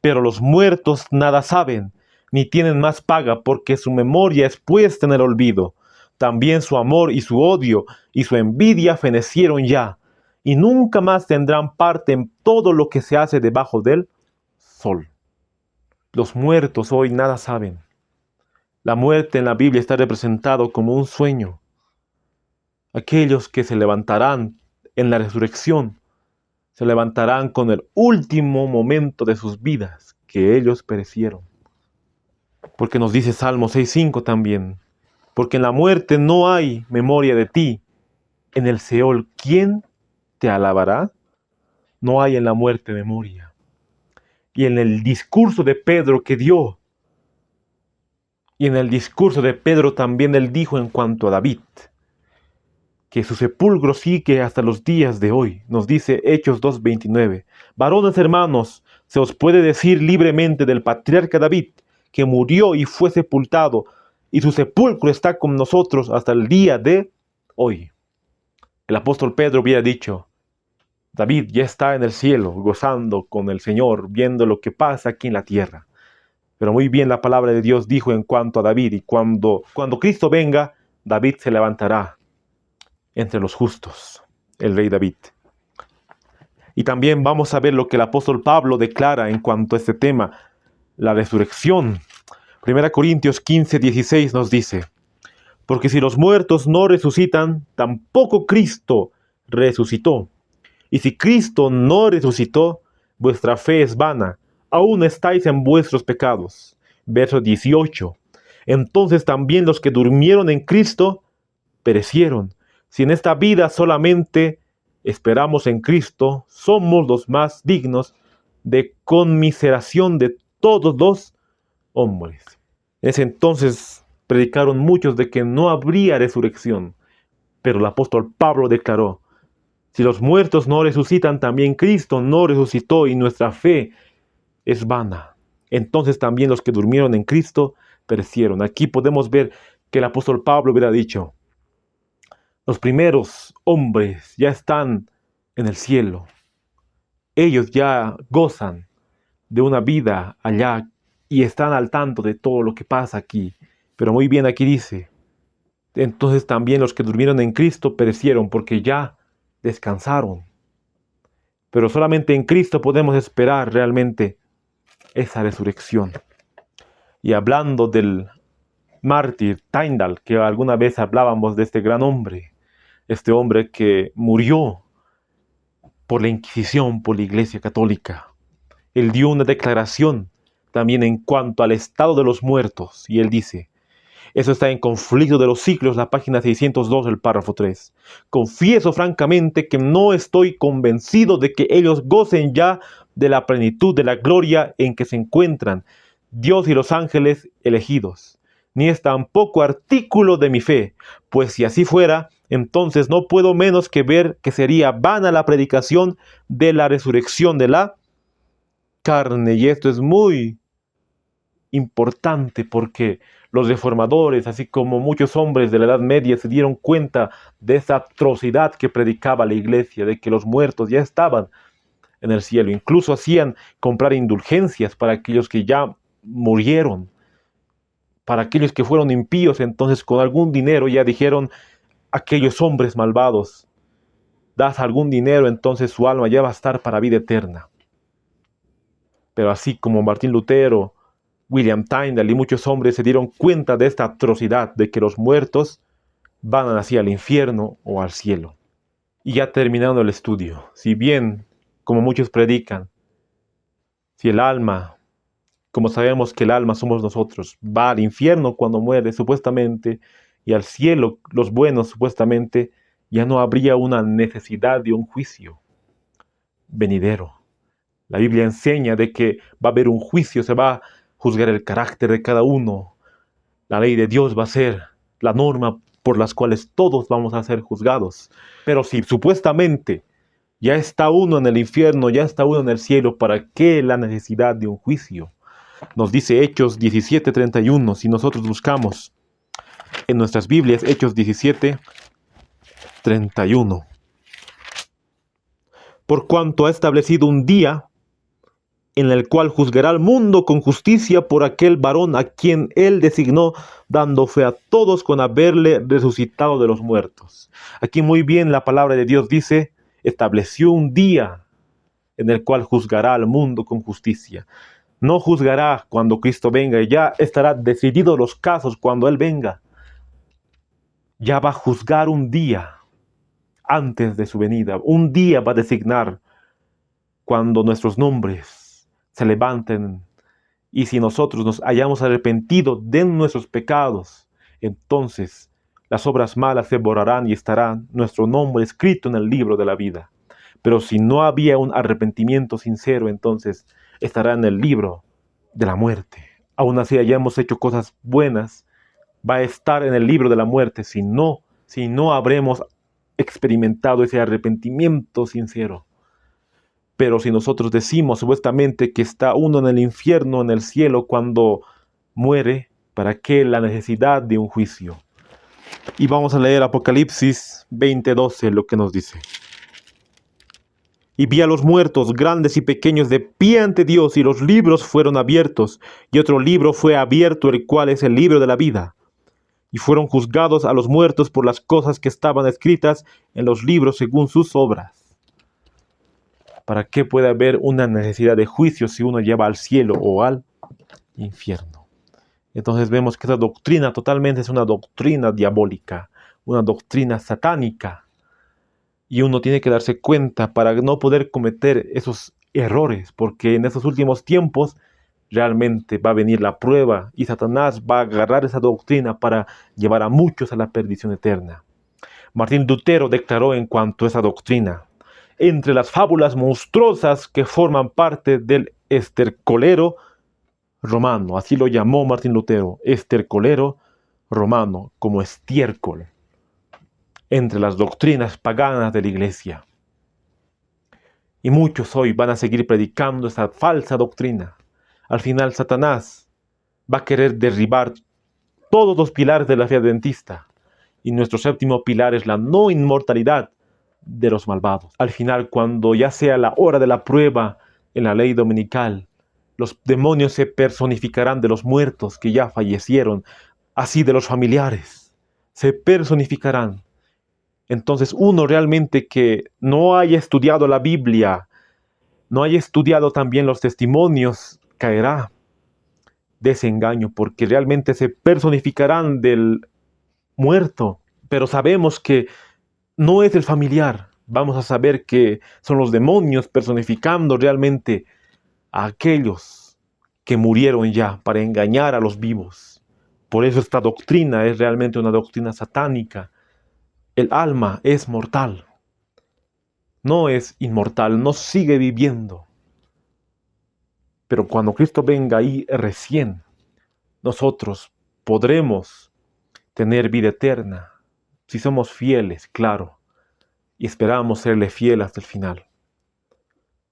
pero los muertos nada saben, ni tienen más paga, porque su memoria es puesta en el olvido. También su amor y su odio y su envidia fenecieron ya, y nunca más tendrán parte en todo lo que se hace debajo del sol. Los muertos hoy nada saben. La muerte en la Biblia está representado como un sueño. Aquellos que se levantarán en la resurrección, se levantarán con el último momento de sus vidas, que ellos perecieron. Porque nos dice Salmo 6:5 también, porque en la muerte no hay memoria de ti, en el Seol, ¿quién te alabará? No hay en la muerte memoria. Y en el discurso de Pedro que dio, y en el discurso de Pedro también él dijo en cuanto a David, que su sepulcro sigue hasta los días de hoy. Nos dice Hechos 2:29. Varones hermanos, se os puede decir libremente del patriarca David, que murió y fue sepultado, y su sepulcro está con nosotros hasta el día de hoy. El apóstol Pedro hubiera dicho, David ya está en el cielo, gozando con el Señor, viendo lo que pasa aquí en la tierra. Pero muy bien la palabra de Dios dijo en cuanto a David, y cuando Cristo venga, David se levantará entre los justos, el rey David. Y también vamos a ver lo que el apóstol Pablo declara en cuanto a este tema, la resurrección. 1 Corintios 15:16 nos dice, porque si los muertos no resucitan, tampoco Cristo resucitó. Y si Cristo no resucitó, vuestra fe es vana, aún estáis en vuestros pecados. Verso 18. Entonces también los que durmieron en Cristo perecieron. Si en esta vida solamente esperamos en Cristo, somos los más dignos de conmiseración de todos los hombres. En ese entonces predicaron muchos de que no habría resurrección, pero el apóstol Pablo declaró, si los muertos no resucitan, también Cristo no resucitó y nuestra fe es vana. Entonces también los que durmieron en Cristo perecieron. Aquí podemos ver que el apóstol Pablo hubiera dicho, los primeros hombres ya están en el cielo. Ellos ya gozan de una vida allá y están al tanto de todo lo que pasa aquí. Pero muy bien aquí dice, entonces también los que durmieron en Cristo perecieron porque ya descansaron. Pero solamente en Cristo podemos esperar realmente esa resurrección. Y hablando del mártir Tyndale, que alguna vez hablábamos de este gran hombre, este hombre que murió por la Inquisición, por la Iglesia Católica. Él dio una declaración también en cuanto al estado de los muertos, y él dice, eso está en Conflicto de los Siglos, la página 602, el párrafo 3. Confieso francamente que no estoy convencido de que ellos gocen ya de la plenitud de la gloria en que se encuentran Dios y los ángeles elegidos, ni es tampoco artículo de mi fe, pues si así fuera, entonces no puedo menos que ver que sería vana la predicación de la resurrección de la carne. Y esto es muy importante porque los reformadores, así como muchos hombres de la Edad Media, se dieron cuenta de esa atrocidad que predicaba la iglesia, de que los muertos ya estaban en el cielo. Incluso hacían comprar indulgencias para aquellos que ya murieron, para aquellos que fueron impíos. Entonces con algún dinero ya dijeron, aquellos hombres malvados, das algún dinero, entonces su alma ya va a estar para vida eterna. Pero así como Martín Lutero, William Tyndale y muchos hombres se dieron cuenta de esta atrocidad, de que los muertos van hacia el infierno o al cielo. Y ya terminando el estudio, si bien, como muchos predican, si el alma, como sabemos que el alma somos nosotros, va al infierno cuando muere supuestamente, y al cielo los buenos supuestamente, ya no habría una necesidad de un juicio venidero. La Biblia enseña de que va a haber un juicio, se va a juzgar el carácter de cada uno. La ley de Dios va a ser la norma por las cuales todos vamos a ser juzgados. Pero si supuestamente ya está uno en el infierno, ya está uno en el cielo, ¿para qué la necesidad de un juicio? Nos dice Hechos 17:31, si nosotros buscamos en nuestras Biblias, Hechos 17:31. Por cuanto ha establecido un día en el cual juzgará al mundo con justicia por aquel varón a quien él designó, dando fe a todos con haberle resucitado de los muertos. Aquí muy bien la palabra de Dios dice, estableció un día en el cual juzgará al mundo con justicia. No juzgará cuando Cristo venga, ya estará decidido los casos cuando Él venga. Ya va a juzgar un día antes de su venida. Un día va a designar cuando nuestros nombres se levanten Y si nosotros nos hayamos arrepentido de nuestros pecados, entonces las obras malas se borrarán y estará nuestro nombre escrito en el libro de la vida. Pero si no había un arrepentimiento sincero, entonces estará en el libro de la muerte. Aún así hayamos hecho cosas buenas, va a estar en el libro de la muerte si no habremos experimentado ese arrepentimiento sincero. Pero si nosotros decimos supuestamente que está uno en el infierno, en el cielo, cuando muere, ¿para qué la necesidad de un juicio? Y vamos a leer Apocalipsis 20:12, lo que nos dice. Y vi a los muertos, grandes y pequeños, de pie ante Dios, y los libros fueron abiertos, y otro libro fue abierto, el cual es el libro de la vida. Y fueron juzgados a los muertos por las cosas que estaban escritas en los libros según sus obras. ¿Para qué puede haber una necesidad de juicio si uno lleva al cielo o al infierno? Entonces vemos que esa doctrina totalmente es una doctrina diabólica, una doctrina satánica. Y uno tiene que darse cuenta para no poder cometer esos errores, porque en estos últimos tiempos realmente va a venir la prueba y Satanás va a agarrar esa doctrina para llevar a muchos a la perdición eterna. Martín Lutero declaró en cuanto a esa doctrina: entre las fábulas monstruosas que forman parte del estercolero romano, así lo llamó Martín Lutero, estercolero romano, como estiércol, entre las doctrinas paganas de la iglesia. Y muchos hoy van a seguir predicando esa falsa doctrina. Al final Satanás va a querer derribar todos los pilares de la fe adventista. Y nuestro séptimo pilar es la no inmortalidad de los malvados. Al final, cuando ya sea la hora de la prueba en la ley dominical, los demonios se personificarán de los muertos que ya fallecieron, así de los familiares. Se personificarán. Entonces uno realmente que no haya estudiado la Biblia, no haya estudiado también los testimonios, caerá de ese engaño, porque realmente se personificarán del muerto. Pero sabemos que no es el familiar. Vamos a saber que son los demonios personificando realmente a aquellos que murieron ya para engañar a los vivos. Por eso esta doctrina es realmente una doctrina satánica. El alma es mortal, no es inmortal, no sigue viviendo. Pero cuando Cristo venga ahí recién, nosotros podremos tener vida eterna, si somos fieles, claro, y esperamos serle fiel hasta el final.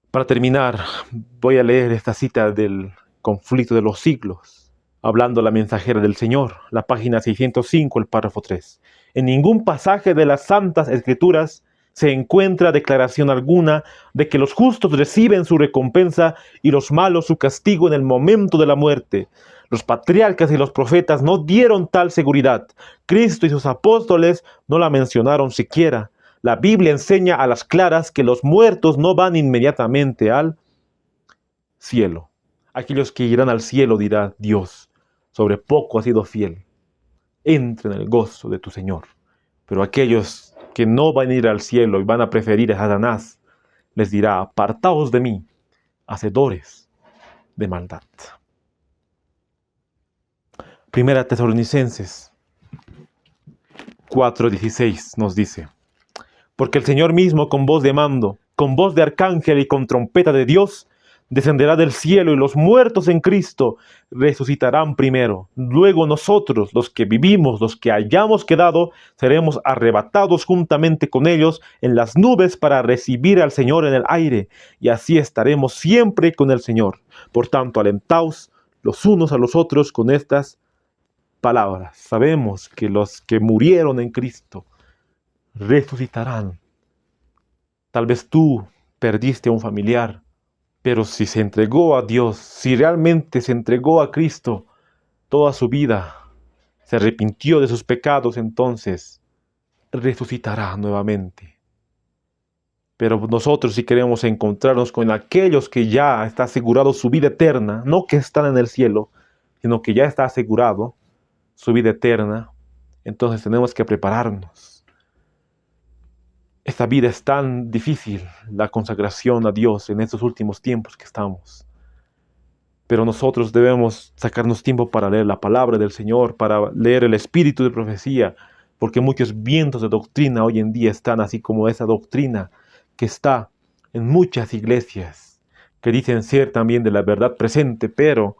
Para terminar, voy a leer esta cita del Conflicto de los Siglos, hablando la mensajera del Señor, la página 605, el párrafo 3. En ningún pasaje de las Santas Escrituras se encuentra declaración alguna de que los justos reciben su recompensa y los malos su castigo en el momento de la muerte. Los patriarcas y los profetas no dieron tal seguridad. Cristo y sus apóstoles no la mencionaron siquiera. La Biblia enseña a las claras que los muertos no van inmediatamente al cielo. Aquellos que irán al cielo, dirá Dios, sobre poco has sido fiel. Entra en el gozo de tu Señor. Pero aquellos que no van a ir al cielo y van a preferir a Satanás, les dirá: apartaos de mí, hacedores de maldad. Primera Tesalonicenses 4:16 nos dice: porque el Señor mismo, con voz de mando, con voz de arcángel y con trompeta de Dios, descenderá del cielo, y los muertos en Cristo resucitarán primero. Luego nosotros, los que vivimos, los que hayamos quedado, seremos arrebatados juntamente con ellos en las nubes para recibir al Señor en el aire, y así estaremos siempre con el Señor. Por tanto, alentaos los unos a los otros con estas palabras. Sabemos que los que murieron en Cristo resucitarán. Tal vez tú perdiste a un familiar, pero si se entregó a Dios, si realmente se entregó a Cristo toda su vida, se arrepintió de sus pecados, entonces resucitará nuevamente. Pero nosotros, si queremos encontrarnos con aquellos que ya está asegurado su vida eterna, no que están en el cielo, sino que ya está asegurado su vida eterna, entonces tenemos que prepararnos. Esta vida es tan difícil, la consagración a Dios en estos últimos tiempos que estamos. Pero nosotros debemos sacarnos tiempo para leer la palabra del Señor, para leer el espíritu de profecía, porque muchos vientos de doctrina hoy en día están así como esa doctrina que está en muchas iglesias, que dicen ser también de la verdad presente, pero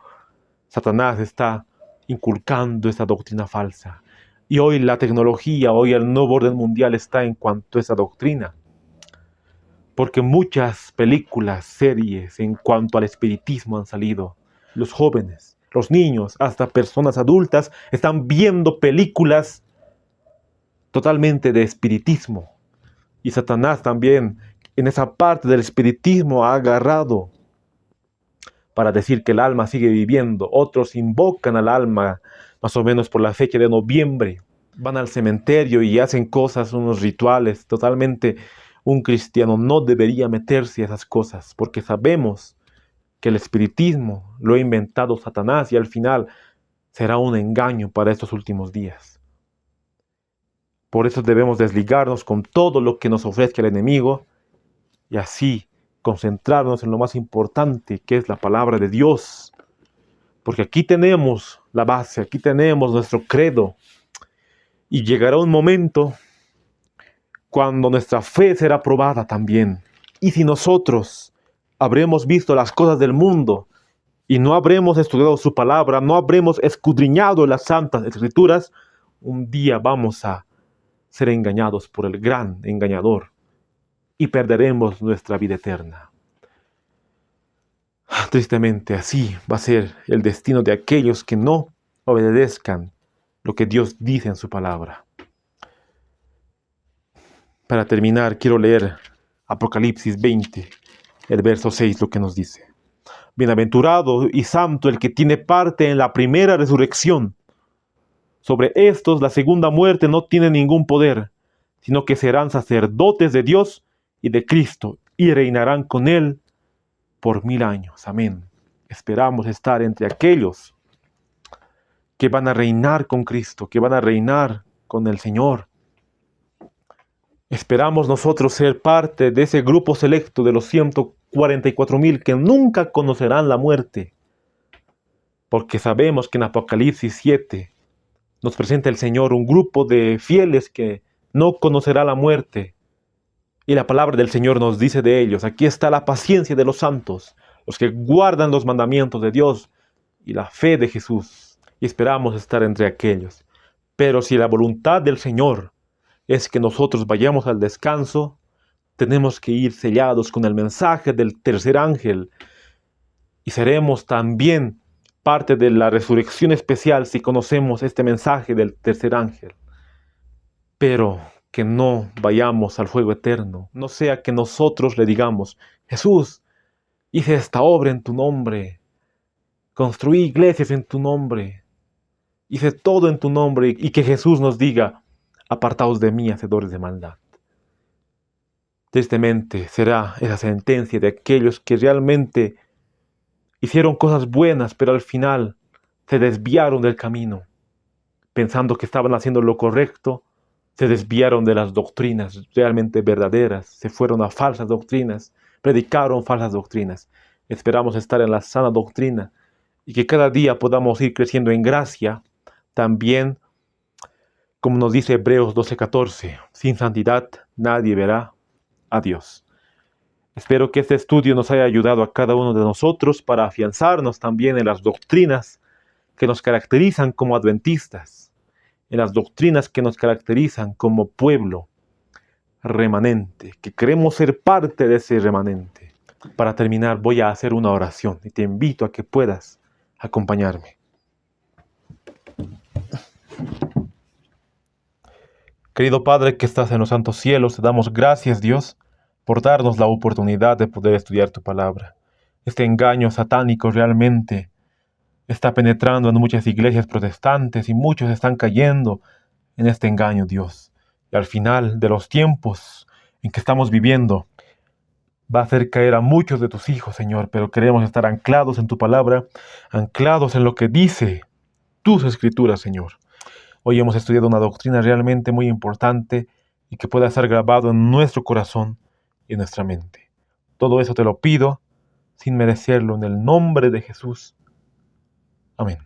Satanás está inculcando esa doctrina falsa. Y hoy la tecnología, hoy el nuevo orden mundial está en cuanto a esa doctrina. Porque muchas películas, series en cuanto al espiritismo han salido. Los jóvenes, los niños, hasta personas adultas están viendo películas totalmente de espiritismo. Y Satanás también en esa parte del espiritismo ha agarrado para decir que el alma sigue viviendo. Otros invocan al alma más o menos por la fecha de noviembre. Van al cementerio y hacen cosas, unos rituales totalmente. Un cristiano no debería meterse a esas cosas porque sabemos que el espiritismo lo ha inventado Satanás y al final será un engaño para estos últimos días. Por eso debemos desligarnos con todo lo que nos ofrezca el enemigo y así concentrarnos en lo más importante, que es la palabra de Dios. Porque aquí tenemos la base, aquí tenemos nuestro credo. Y llegará un momento cuando nuestra fe será probada también. Y si nosotros habremos visto las cosas del mundo y no habremos estudiado su palabra, no habremos escudriñado las santas escrituras, un día vamos a ser engañados por el gran engañador y perderemos nuestra vida eterna. Tristemente, así va a ser el destino de aquellos que no obedezcan lo que Dios dice en su palabra. Para terminar, quiero leer Apocalipsis 20, el verso 6, lo que nos dice. Bienaventurado y santo el que tiene parte en la primera resurrección. Sobre estos la segunda muerte no tiene ningún poder, sino que serán sacerdotes de Dios y de Cristo, y reinarán con Él por 1000 años. Amén. Esperamos estar entre aquellos que van a reinar con Cristo, que van a reinar con el Señor. Esperamos nosotros ser parte de ese grupo selecto de los 144,000 que nunca conocerán la muerte. Porque sabemos que en Apocalipsis 7 nos presenta el Señor un grupo de fieles que no conocerá la muerte. Y la palabra del Señor nos dice de ellos, aquí está la paciencia de los santos, los que guardan los mandamientos de Dios y la fe de Jesús. Y esperamos estar entre aquellos. Pero si la voluntad del Señor es que nosotros vayamos al descanso, tenemos que ir sellados con el mensaje del tercer ángel y seremos también parte de la resurrección especial si conocemos este mensaje del tercer ángel. Pero que no vayamos al fuego eterno, no sea que nosotros le digamos, Jesús, hice esta obra en tu nombre, construí iglesias en tu nombre, hice todo en tu nombre, y que Jesús nos diga, apartaos de mí, hacedores de maldad. Tristemente será esa sentencia de aquellos que realmente hicieron cosas buenas, pero al final se desviaron del camino, pensando que estaban haciendo lo correcto, se desviaron de las doctrinas realmente verdaderas, se fueron a falsas doctrinas, predicaron falsas doctrinas. Esperamos estar en la sana doctrina y que cada día podamos ir creciendo en gracia, también como nos dice Hebreos 12:14, sin santidad nadie verá a Dios. Espero que este estudio nos haya ayudado a cada uno de nosotros para afianzarnos también en las doctrinas que nos caracterizan como adventistas, en las doctrinas que nos caracterizan como pueblo remanente, que queremos ser parte de ese remanente. Para terminar, voy a hacer una oración y te invito a que puedas acompañarme. Querido Padre que estás en los santos cielos, te damos gracias, Dios, por darnos la oportunidad de poder estudiar tu palabra. Este engaño satánico realmente está penetrando en muchas iglesias protestantes y muchos están cayendo en este engaño, Dios. Y al final de los tiempos en que estamos viviendo, va a hacer caer a muchos de tus hijos, Señor, pero queremos estar anclados en tu palabra, anclados en lo que dice tus escrituras, Señor. Hoy hemos estudiado una doctrina realmente muy importante y que pueda estar grabado en nuestro corazón y en nuestra mente. Todo eso te lo pido sin merecerlo, en el nombre de Jesús. Amén.